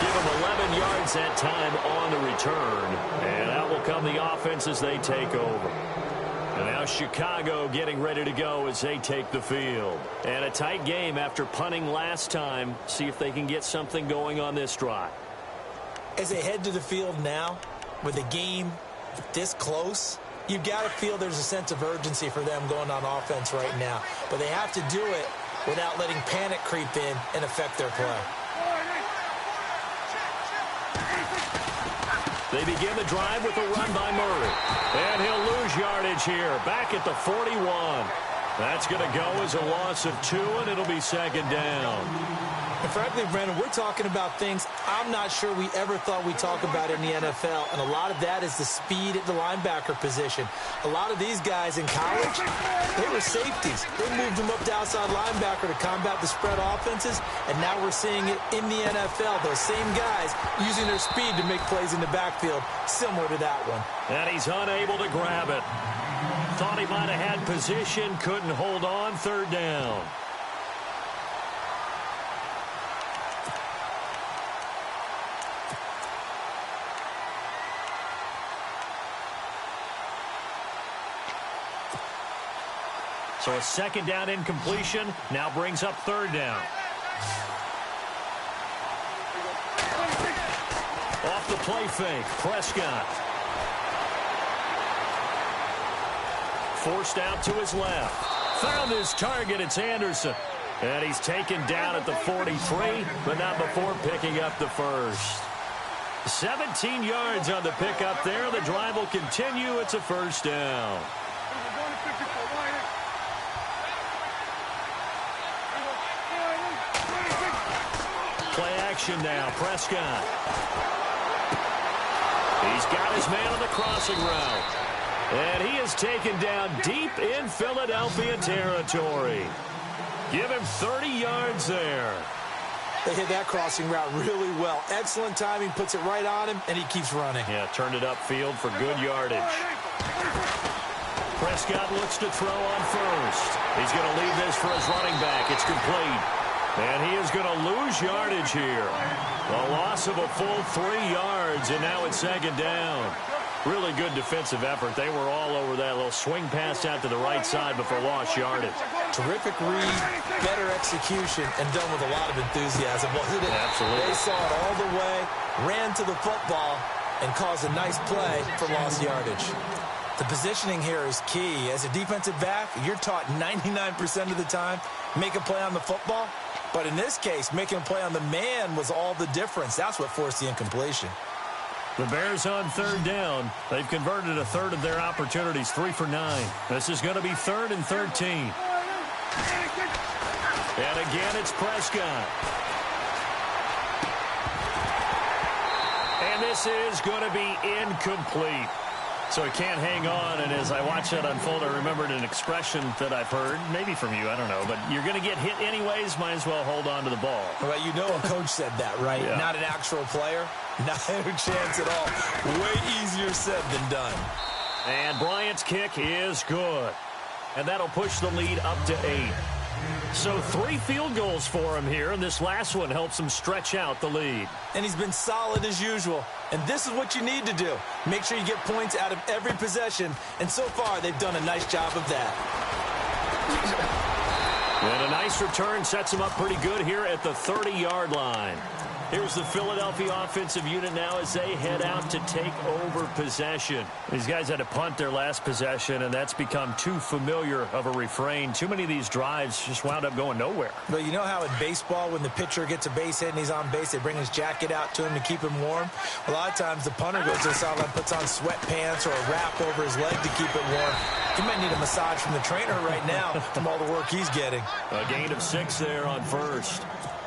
S2: Give him 11 yards that time on the return. And out will come the offense as they take over. And now Chicago getting ready to go as they take the field. And a tight game after punting last time. See if they can get something going on this drive.
S3: As they head to the field now, with the game this close, you've got to feel there's a sense of urgency for them going on offense right now. But they have to do it without letting panic creep in and affect their play.
S2: They begin the drive with a run by Murray. And he'll lose yardage here, back at the 41. That's going to go as a loss of 2, and it'll be second down.
S3: And frankly, Brendan, we're talking about things I'm not sure we ever thought we'd talk about in the NFL, and a lot of that is the speed at the linebacker position. A lot of these guys in college, they were safeties. They moved them up to outside linebacker to combat the spread offenses, and now we're seeing it in the NFL. Those same guys using their speed to make plays in the backfield, similar to that one.
S2: And he's unable to grab it. Thought he might have had position, couldn't hold on, third down. So a second down incompletion now brings up third down. Off the play fake, Prescott. Forced out to his left. Found his target, it's Anderson. And he's taken down at the 43, but not before picking up the first. 17 yards on the pickup there. The drive will continue. It's a first down. Play action now, Prescott. He's got his man on the crossing route. And he is taken down deep in Philadelphia territory. Give him 30 yards there.
S3: They hit that crossing route really well. Excellent timing, puts it right on him, and he keeps running.
S2: Yeah, turned it upfield for good yardage. Prescott looks to throw on first. He's going to leave this for his running back. It's complete. And he is going to lose yardage here. A loss of a full 3 yards, and now it's second down. Really good defensive effort. They were all over that little swing pass out to the right side before lost yardage.
S3: Terrific read, better execution, and done with a lot of enthusiasm, wasn't it?
S2: Absolutely.
S3: They saw it all the way, ran to the football, and caused a nice play for lost yardage. The positioning here is key. As a defensive back, you're taught 99% of the time, make a play on the football. But in this case, making a play on the man was all the difference. That's what forced the incompletion.
S2: The Bears on third down. They've converted a third of their opportunities, 3 for 9. This is going to be 3rd and 13. And again, it's Prescott. And this is going to be incomplete. So he can't hang on, and as I watch that unfold, I remembered an expression that I've heard, maybe from you, I don't know, but you're going to get hit anyways, might as well hold on to the ball.
S3: Well, you know a coach said that, right?
S2: Yeah.
S3: Not an actual player. Not a chance at all. Way easier said than done.
S2: And Bryant's kick is good. And that'll push the lead up to 8. So 3 field goals for him here, and this last one helps him stretch out the lead.
S3: And he's been solid as usual. And this is what you need to do. Make sure you get points out of every possession. And so far, they've done a nice job of that.
S2: And a nice return sets him up pretty good here at the 30-yard line. Here's the Philadelphia offensive unit now as they head out to take over possession. These guys had to punt their last possession, and that's become too familiar of a refrain. Too many of these drives just wound up going nowhere.
S3: But you know how in baseball, when the pitcher gets a base hit and he's on base, they bring his jacket out to him to keep him warm? A lot of times the punter goes to the sideline, puts on sweatpants or a wrap over his leg to keep it warm. He might need a massage from the trainer right now from all the work he's getting.
S2: A gain of 6 there on first.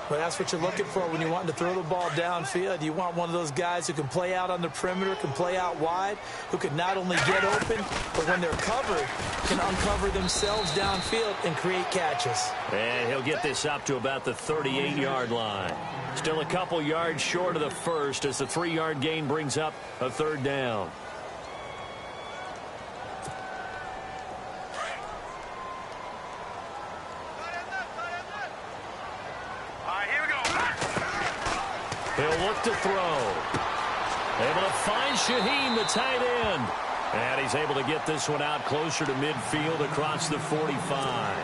S3: Well, that's what you're looking for when you want to throw the ball downfield. You want one of those guys who can play out on the perimeter, can play out wide, who can not only get open, but when they're covered, can uncover themselves downfield and create catches.
S2: And he'll get this up to about the 38-yard line. Still a couple yards short of the first as the 3-yard gain brings up a third down. He'll look to throw. Able to find Shaheen, the tight end. And he's able to get this one out closer to midfield across the 45.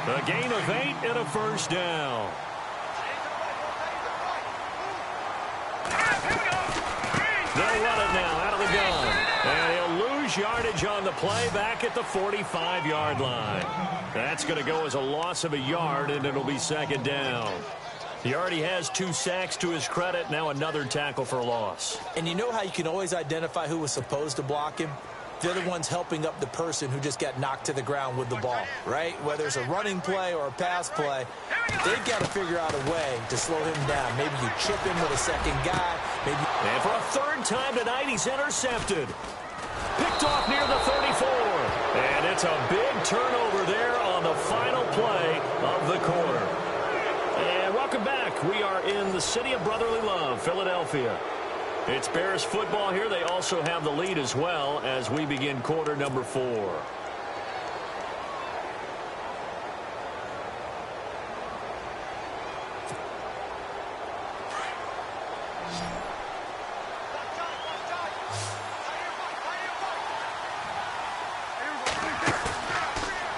S2: A gain of 8 and a first down. They'll run it now out of the gun. And he'll lose yardage on the play back at the 45-yard line. That's going to go as a loss of a yard, and it'll be second down. He already has 2 sacks to his credit. Now another tackle for a loss.
S3: And you know how you can always identify who was supposed to block him? They're the ones helping up the person who just got knocked to the ground with the ball, right? Whether it's a running play or a pass play, they've got to figure out a way to slow him down. Maybe you chip him with a second guy. Maybe.
S2: And for a third time tonight, he's intercepted. Picked off near the 34. And it's a big turnover there on the final play of the quarter. And welcome back. We are in the city of brotherly love, Philadelphia. It's Bears football here. They also have the lead as well as we begin quarter number 4.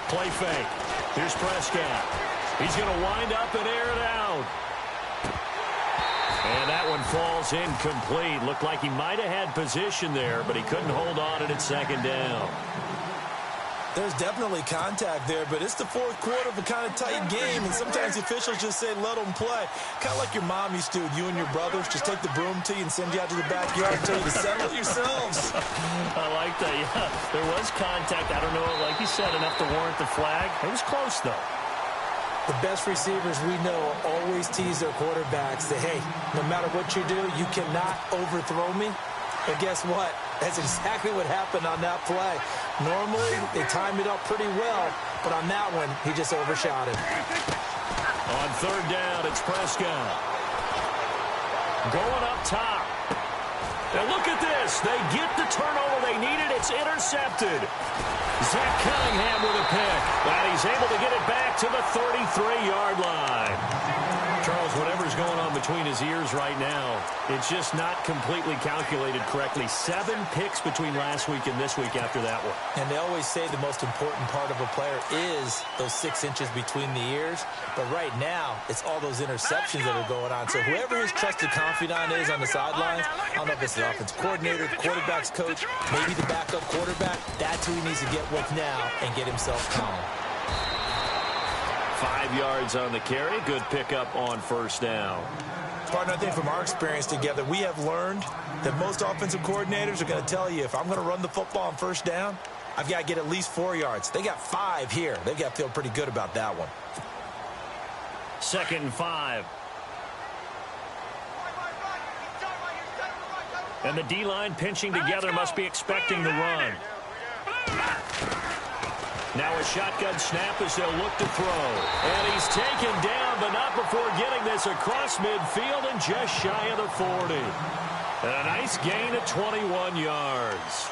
S2: Play fake. Here's Prescott. He's going to wind up and air it out. And that one falls incomplete. Looked like he might have had position there, but he couldn't hold on it at second down.
S3: There's definitely contact there, but it's the fourth quarter of a kind of tight game, and sometimes the officials just say, let them play. Kind of like your mom used to, you and your brothers, just take the broom to you and send you out to the backyard and tell you to settle it yourselves.
S2: I like that, yeah. There was contact. I don't know, like you said, enough to warrant the flag. It was close, though.
S3: The best receivers we know always tease their quarterbacks that, hey, no matter what you do, you cannot overthrow me. But guess what? That's exactly what happened on that play. Normally, they time it up pretty well, but on that one, he just overshot it.
S2: On third down, it's Prescott. Going up top. And look at this. They get the turnover they needed. It's intercepted. Zach Cunningham with a pick. And he's able to get it back to the 33-yard line. Charles, whatever's going on between his ears right now, it's just not completely calculated correctly. 7 picks between last week and this week after that one.
S3: And they always say the most important part of a player is those 6 inches between the ears. But right now, it's all those interceptions that are going on. So whoever his trusted confidant is on the sidelines, I don't know if it's the offensive coordinator, the quarterback's coach, maybe the backup quarterback, that's who he needs to get with now and get himself calm.
S2: 5 yards on the carry. Good pickup on first down.
S3: Partner, I think from our experience together, we have learned that most offensive coordinators are going to tell you, if I'm going to run the football on first down, I've got to get at least 4 yards. They got 5 here. They've got to feel pretty good about that one.
S2: 2nd and 5. And the D-line pinching together must be expecting the run. Now a shotgun snap as they'll look to throw. And he's taken down, but not before getting this across midfield and just shy of the 40. And a nice gain of 21 yards.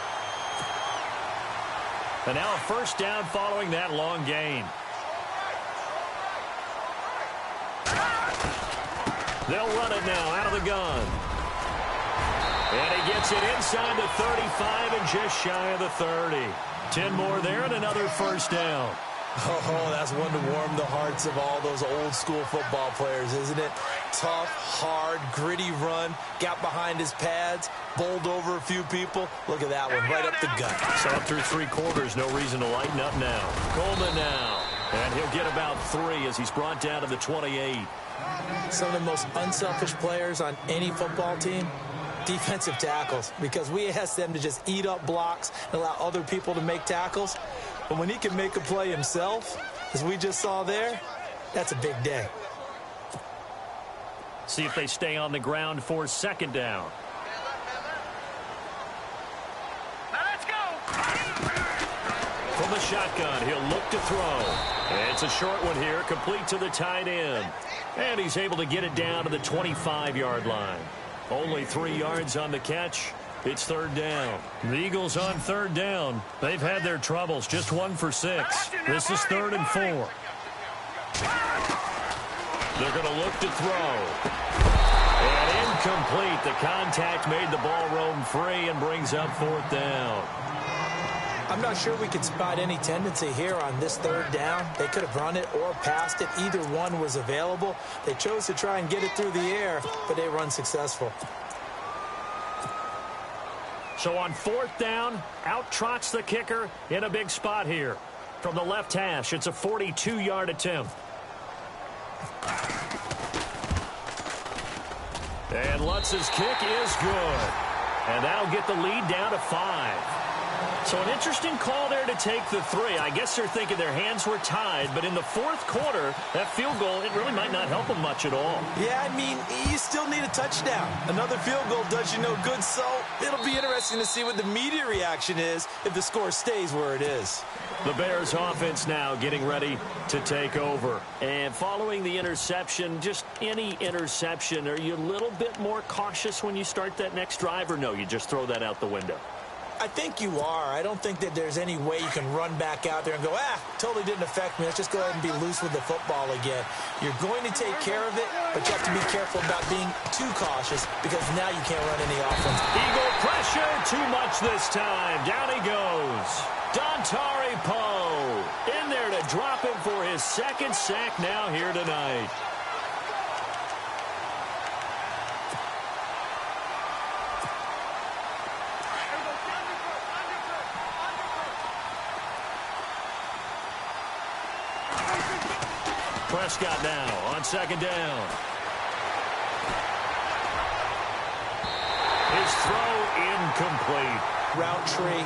S2: And now a first down following that long gain. They'll run it now out of the gun. And he gets it inside the 35 and just shy of the 30. 10 more there and another first down.
S3: Oh, that's one to warm the hearts of all those old school football players, isn't it? Tough, hard, gritty run, got behind his pads, bowled over a few people. Look at that one, right up the gut.
S2: So up through 3 quarters, no reason to lighten up now. Coleman now. And he'll get about 3 as he's brought down to the 28.
S3: Some of the most unselfish players on any football team, defensive tackles, because we ask them to just eat up blocks and allow other people to make tackles. But when he can make a play himself, as we just saw there, that's a big day.
S2: See if they stay on the ground for second down.
S4: Now let's go.
S2: From the shotgun, he'll look to throw. And it's a short one here, complete to the tight end. And he's able to get it down to the 25-yard line. Only 3 yards on the catch. It's third down. The Eagles on third down. They've had their troubles, just 1 for 6. This is 3rd and 4. They're going to look to throw. And incomplete. The contact made the ball roam free and brings up 4th down.
S3: I'm not sure we could spot any tendency here on this third down. They could have run it or passed it. Either one was available. They chose to try and get it through the air, but they were unsuccessful.
S2: So on 4th down, out trots the kicker in a big spot here. From the left hash, it's a 42-yard attempt. And Lutz's kick is good. And that'll get the lead down to 5. So an interesting call there to take the 3. I guess they're thinking their hands were tied, but in the 4th quarter, that field goal, it really might not help them much at all.
S3: Yeah, I mean, you still need a touchdown. Another field goal does you no good, so it'll be interesting to see what the media reaction is if the score stays where it is.
S2: The Bears offense now getting ready to take over. And following the interception, just any interception, are you a little bit more cautious when you start that next drive, or no, you just throw that out the window?
S3: I think you are. I don't think that there's any way you can run back out there and go, totally didn't affect me. Let's just go ahead and be loose with the football again. You're going to take care of it, but you have to be careful about being too cautious because now you can't run any offense.
S2: Eagle pressure, too much this time. Down he goes. Dontari Poe in there to drop him for his 2nd sack now here tonight. Prescott now on 2nd down. His throw incomplete.
S3: Route tree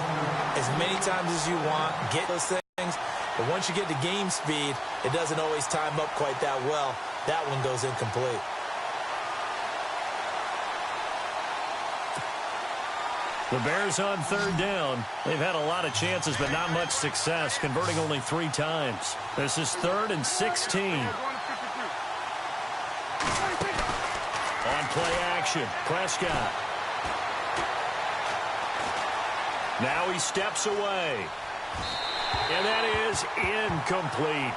S3: as many times as you want. Get those things. But once you get to game speed, it doesn't always time up quite that well. That one goes incomplete.
S2: The Bears on 3rd down. They've had a lot of chances, but not much success, converting only 3 times. This is 3rd and 16. On play action, Prescott. Now he steps away. And that is incomplete.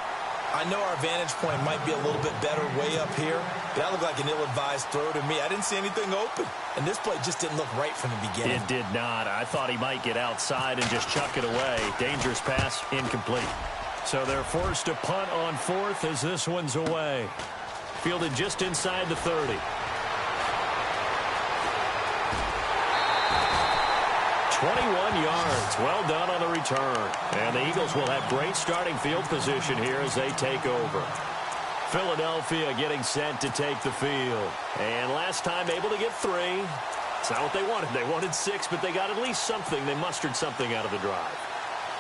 S3: I know our vantage point might be a little bit better way up here, but that looked like an ill-advised throw to me. I didn't see anything open, and this play just didn't look right from the beginning.
S2: It did not. I thought he might get outside and just chuck it away. Dangerous pass, incomplete. So they're forced to punt on 4th as this one's away. Fielded just inside the 30. 21 yards. Well done on the return. And the Eagles will have great starting field position here as they take over. Philadelphia getting set to take the field. And last time able to get 3. It's not what they wanted. They wanted 6, but they got at least something. They mustered something out of the drive.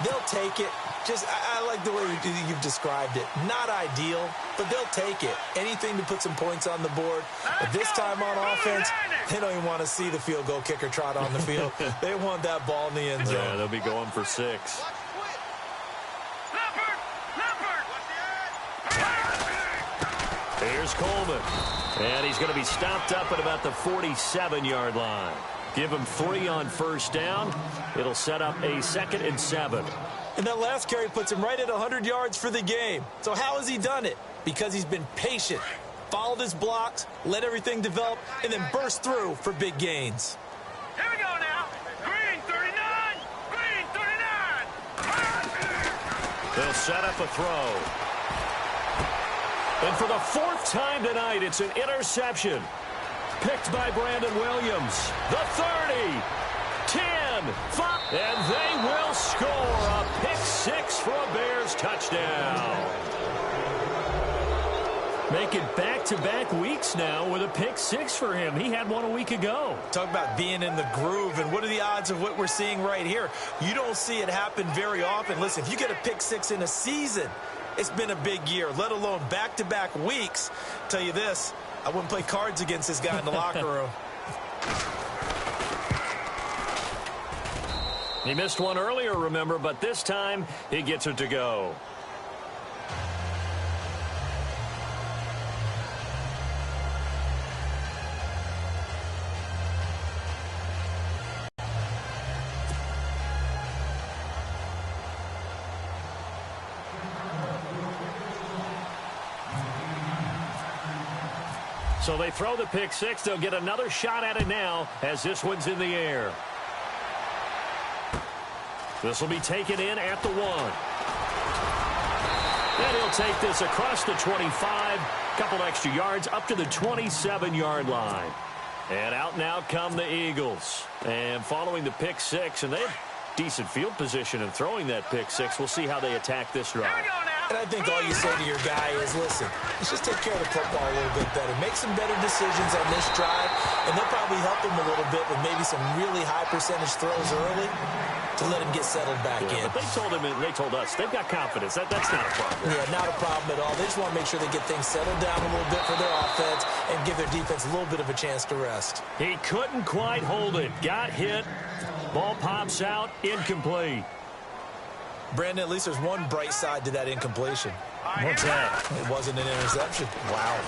S3: They'll take it. Just, I like the way you've described it. Not ideal, but they'll take it. Anything to put some points on the board. But this time on offense, they don't even want to see the field goal kicker trot on the field. They want that ball in the end zone.
S2: Yeah, they'll be going for 6. Here's Coleman. And he's going to be stopped up at about the 47-yard line. Give him 3 on 1st down. It'll set up a 2nd and 7.
S3: And that last carry puts him right at 100 yards for the game. So how has he done it? Because he's been patient, followed his blocks, let everything develop, and then burst through for big gains.
S4: Here we go now. Green 39. Green 39.
S2: They'll set up a throw. And for the 4th time tonight, it's an interception. Picked by Brandon Williams. The 30. 10, 5, and they will score a pick 6 for a Bears touchdown. Make it back-to-back weeks now with a pick 6 for him. He had one a week ago.
S3: Talk about being in the groove, and what are the odds of what we're seeing right here? You don't see it happen very often. Listen, if you get a pick 6 in a season, It's been a big year, let alone back-to-back weeks. Tell you this, I wouldn't play cards against this guy in the locker room.
S2: He missed one earlier, remember, but this time he gets it to go. So they throw the pick six. They'll get another shot at it now as this one's in the air. This will be taken in at the 1. And he'll take this across the 25. Couple extra yards up to the 27-yard line. And out now come the Eagles. And following the pick six, and they have decent field position in throwing that pick six. We'll see how they attack this drive.
S3: And I think all you say to your guy is, listen, let's just take care of the football a little bit better. Make some better decisions on this drive, and they'll probably help him a little bit with maybe some really high percentage throws early to let him get settled back in.
S2: But they told us they've got confidence. That's not a problem.
S3: Yeah, not a problem at all. They just want to make sure they get things settled down a little bit for their offense and give their defense a little bit of a chance to rest.
S2: He couldn't quite hold it. Got hit. Ball pops out. Incomplete.
S3: Brandon, at least there's one bright side to that incompletion.
S2: What's that?
S3: It wasn't an interception. Wow.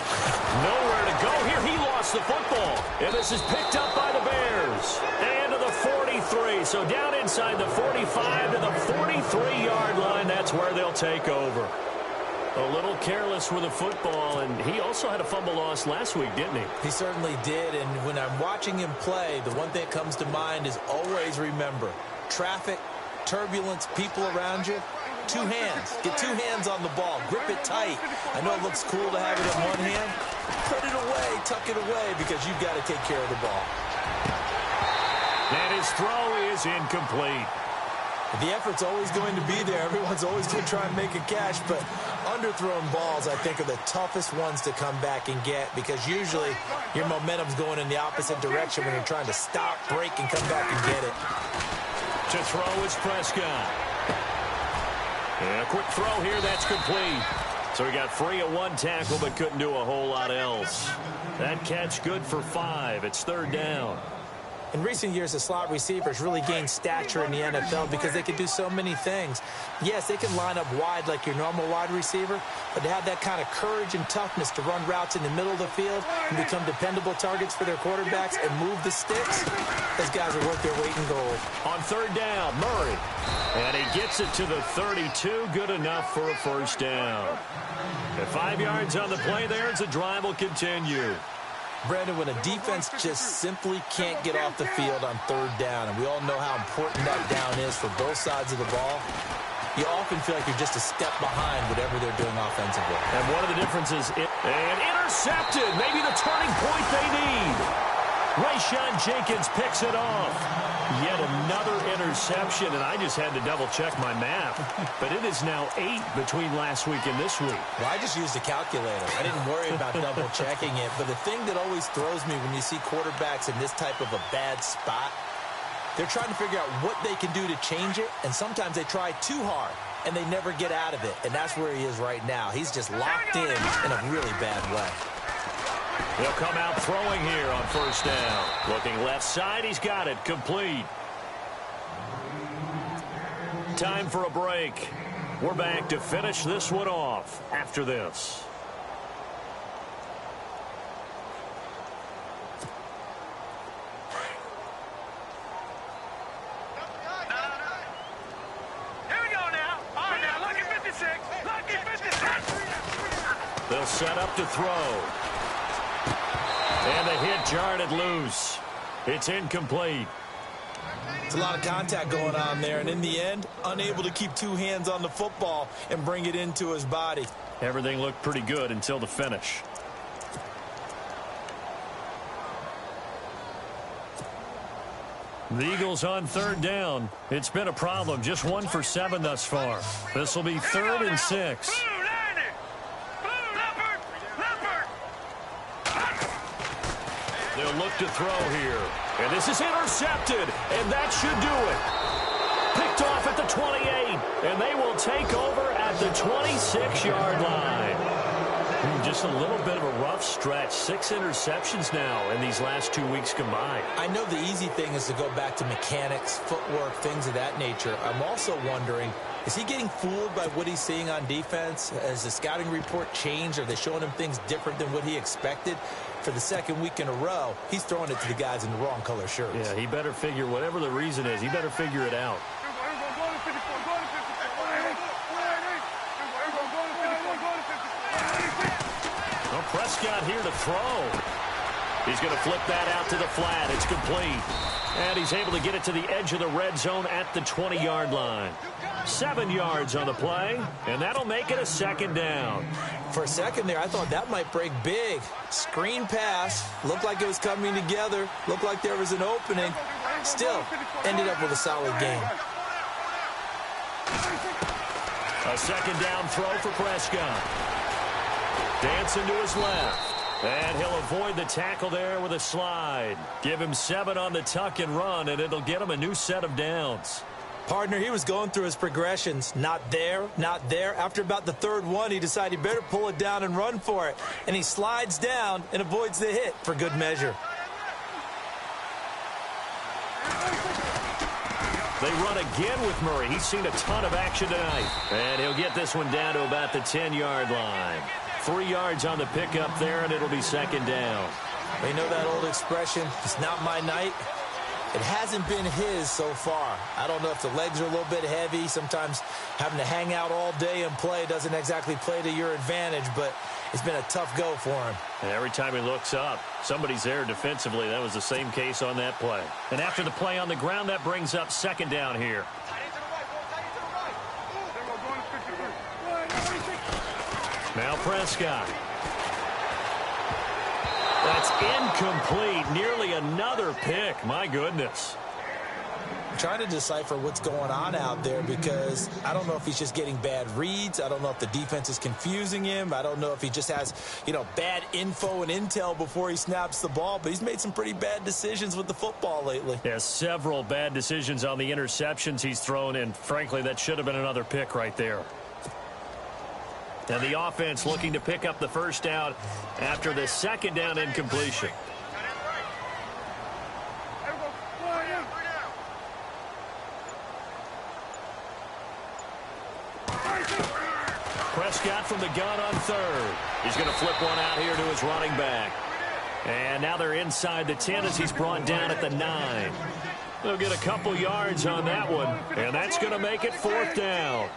S2: Nowhere to go here. He lost the football. And this is picked up by the Bears. And to the 43. So down inside the 45 to the 43-yard line. That's where they'll take over. A little careless with the football, and he also had a fumble loss last week, didn't he?
S3: He certainly did, and when I'm watching him play, the one thing that comes to mind is always remember, traffic, turbulence, people around you, 2 hands. Get 2 hands on the ball. Grip it tight. I know it looks cool to have it in one hand. Put it away, tuck it away, because you've got to take care of the ball.
S2: And his throw is incomplete.
S3: The effort's always going to be there. Everyone's always going to try and make a catch, but underthrown balls, I think, are the toughest ones to come back and get because usually your momentum's going in the opposite direction when you're trying to stop, break, and come back and get it.
S2: To throw is Prescott. And a quick throw here, that's complete. So he got free of one tackle but couldn't do a whole lot else. That catch good for 5. It's 3rd down.
S3: In recent years, the slot receivers really gained stature in the NFL because they can do so many things. Yes, they can line up wide like your normal wide receiver, but to have that kind of courage and toughness to run routes in the middle of the field and become dependable targets for their quarterbacks and move the sticks, those guys are worth their weight in gold.
S2: On 3rd down, Murray. And he gets it to the 32. Good enough for a 1st down. At 5 yards on the play there, as the drive will continue.
S3: Brandon, when a defense just simply can't get off the field on 3rd down, and we all know how important that down is for both sides of the ball, you often feel like you're just a step behind whatever they're doing offensively.
S2: And one of the differences, and intercepted, maybe the turning point they need. Rayshon Jenkins picks it off. Yet another interception, and I just had to double-check my math. But it is now 8 between last week and this week.
S3: Well, I just used a calculator. I didn't worry about double-checking it. But the thing that always throws me when you see quarterbacks in this type of a bad spot, they're trying to figure out what they can do to change it, and sometimes they try too hard, and they never get out of it. And that's where he is right now. He's just locked in a really bad way.
S2: He'll come out throwing here on 1st down. Looking left side, he's got it. Complete. Time for a break. We're back to finish this one off after this.
S4: Here we go now. All right, now, lucky 56. Lucky 56.
S2: They'll set up to throw. And the hit jarred it loose. It's incomplete.
S3: It's a lot of contact going on there, and in the end, unable to keep 2 hands on the football and bring it into his body.
S2: Everything looked pretty good until the finish. The Eagles on 3rd down. It's been a problem. Just 1 for 7 thus far. This will be 3rd and 6. They'll look to throw here. And this is intercepted. And that should do it. Picked off at the 28. And they will take over at the 26-yard line. Just a little bit of a rough stretch. 6 interceptions now in these last 2 weeks combined.
S3: I know the easy thing is to go back to mechanics, footwork, things of that nature. I'm also wondering, is he getting fooled by what he's seeing on defense? Has the scouting report changed? Are they showing him things different than what he expected? For the second week in a row, he's throwing it to the guys in the wrong color shirts.
S2: Yeah, he better figure, whatever the reason is, he better figure it out. Well, Prescott here to throw. He's going to flip that out to the flat. It's complete. And he's able to get it to the edge of the red zone at the 20-yard line. 7 yards on the play, and that'll make it a second down.
S3: For a second there, I thought that might break big. Screen pass. Looked like it was coming together. Looked like there was an opening. Still, ended up with a solid game.
S2: A second down throw for Prescott. Dancing to his left. And he'll avoid the tackle there with a slide. Give him 7 on the tuck and run, and it'll get him a new set of downs.
S3: Partner, he was going through his progressions. Not there, not there. After about the third one, he decided he better pull it down and run for it. And he slides down and avoids the hit for good measure.
S2: They run again with Murray. He's seen a ton of action tonight. And he'll get this one down to about the 10-yard line. 3 yards on the pickup there, and it'll be second down.
S3: They know that old expression, it's not my night. It hasn't been his so far. I don't know if the legs are a little bit heavy. Sometimes having to hang out all day and play doesn't exactly play to your advantage, but it's been a tough go for him.
S2: And every time he looks up, somebody's there defensively. That was the same case on that play. And after the play on the ground, that brings up second down here. Now Prescott. That's incomplete. Nearly another pick. My goodness.
S3: I'm trying to decipher what's going on out there because I don't know if he's just getting bad reads. I don't know if the defense is confusing him. I don't know if he just has, bad info and intel before he snaps the ball. But he's made some pretty bad decisions with the football lately.
S2: Yeah, several bad decisions on the interceptions he's thrown in. Frankly, that should have been another pick right there. And the offense looking to pick up the first down after the second down incompletion. Prescott from the gun on third. He's going to flip one out here to his running back. And now they're inside the 10 as he's brought down at the 9. They'll get a couple yards on that one, and that's going to make it fourth down.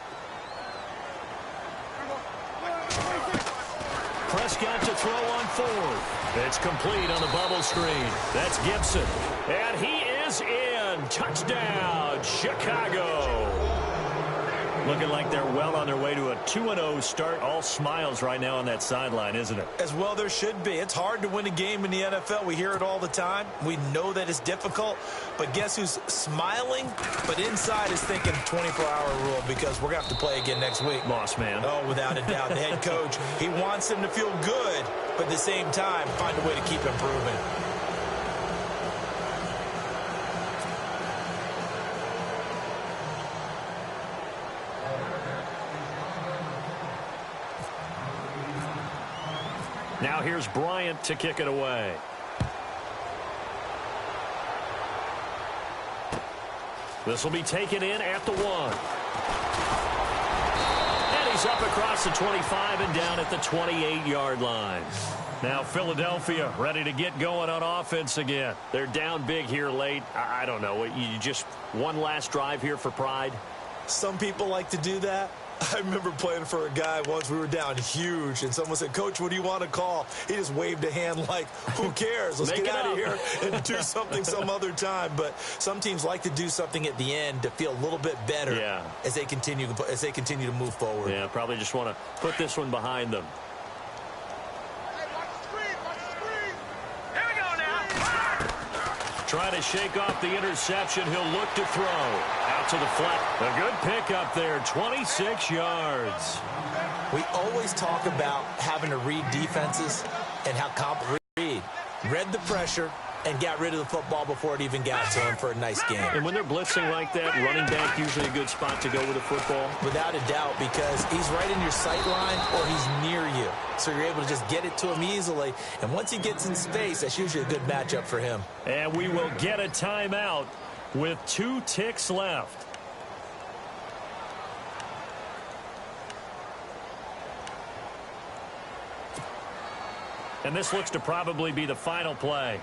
S2: Prescott to throw on fourth. It's complete on the bubble screen. That's Gibson. And he is in. Touchdown, Chicago. Looking like they're well on their way to a 2-0 start. All smiles right now on that sideline, isn't it?
S3: As well there should be. It's hard to win a game in the NFL. We hear it all the time. We know that it's difficult. But guess who's smiling? But inside is thinking 24-hour rule because we're going to have to play again next week.
S2: Lost man.
S3: Oh, without a doubt. The head coach, he wants them to feel good, but at the same time, find a way to keep improving.
S2: Now here's Bryant to kick it away. This will be taken in at the 1. And he's up across the 25 and down at the 28-yard line. Now Philadelphia ready to get going on offense again. They're down big here late. I don't know. You just one last drive here for pride?
S3: Some people like to do that. I remember playing for a guy once. We were down huge, and someone said, "Coach, what do you want to call?" He just waved a hand like, who cares? Let's get out of here and do something some other time. But some teams like to do something at the end to feel a little bit better as they continue to move forward.
S2: Yeah, probably just want to put this one behind them. Trying to shake off the interception. He'll look to throw. Out to the flat. A good pickup there. 26 yards.
S3: We always talk about having to read defenses and how read the pressure and got rid of the football before it even got to him for a nice game.
S2: And when they're blitzing like that, running back usually a good spot to go with the football?
S3: Without a doubt, because he's right in your sight line or he's near you. So you're able to just get it to him easily. And once he gets in space, that's usually a good matchup for him.
S2: And we will get a timeout with 2 ticks left. And this looks to probably be the final play.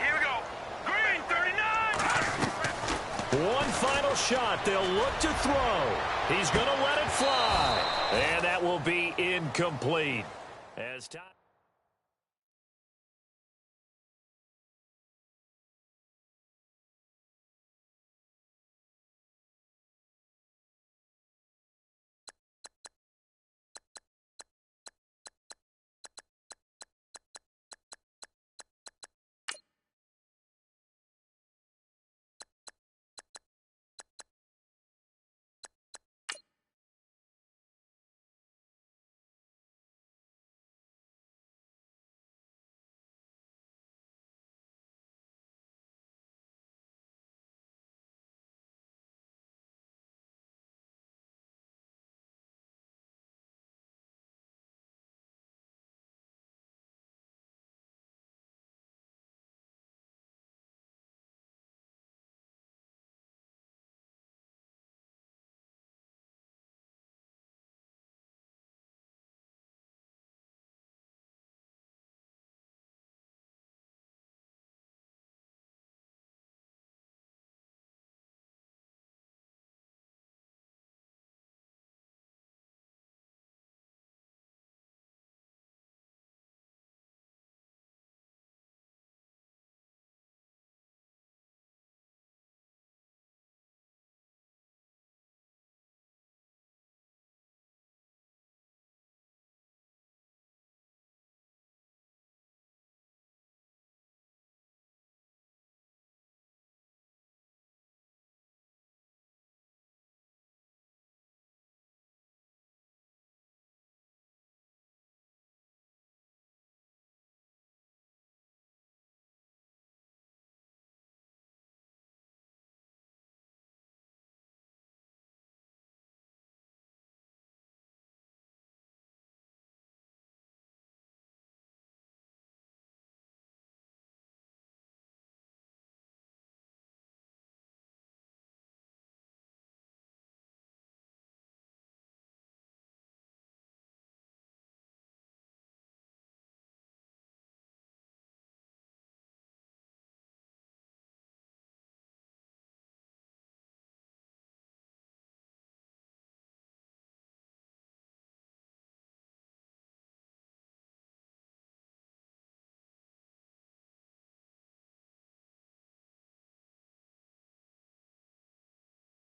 S4: Here we go. Green, 39.
S2: One final shot. They'll look to throw. He's going to let it fly. And that will be incomplete. As time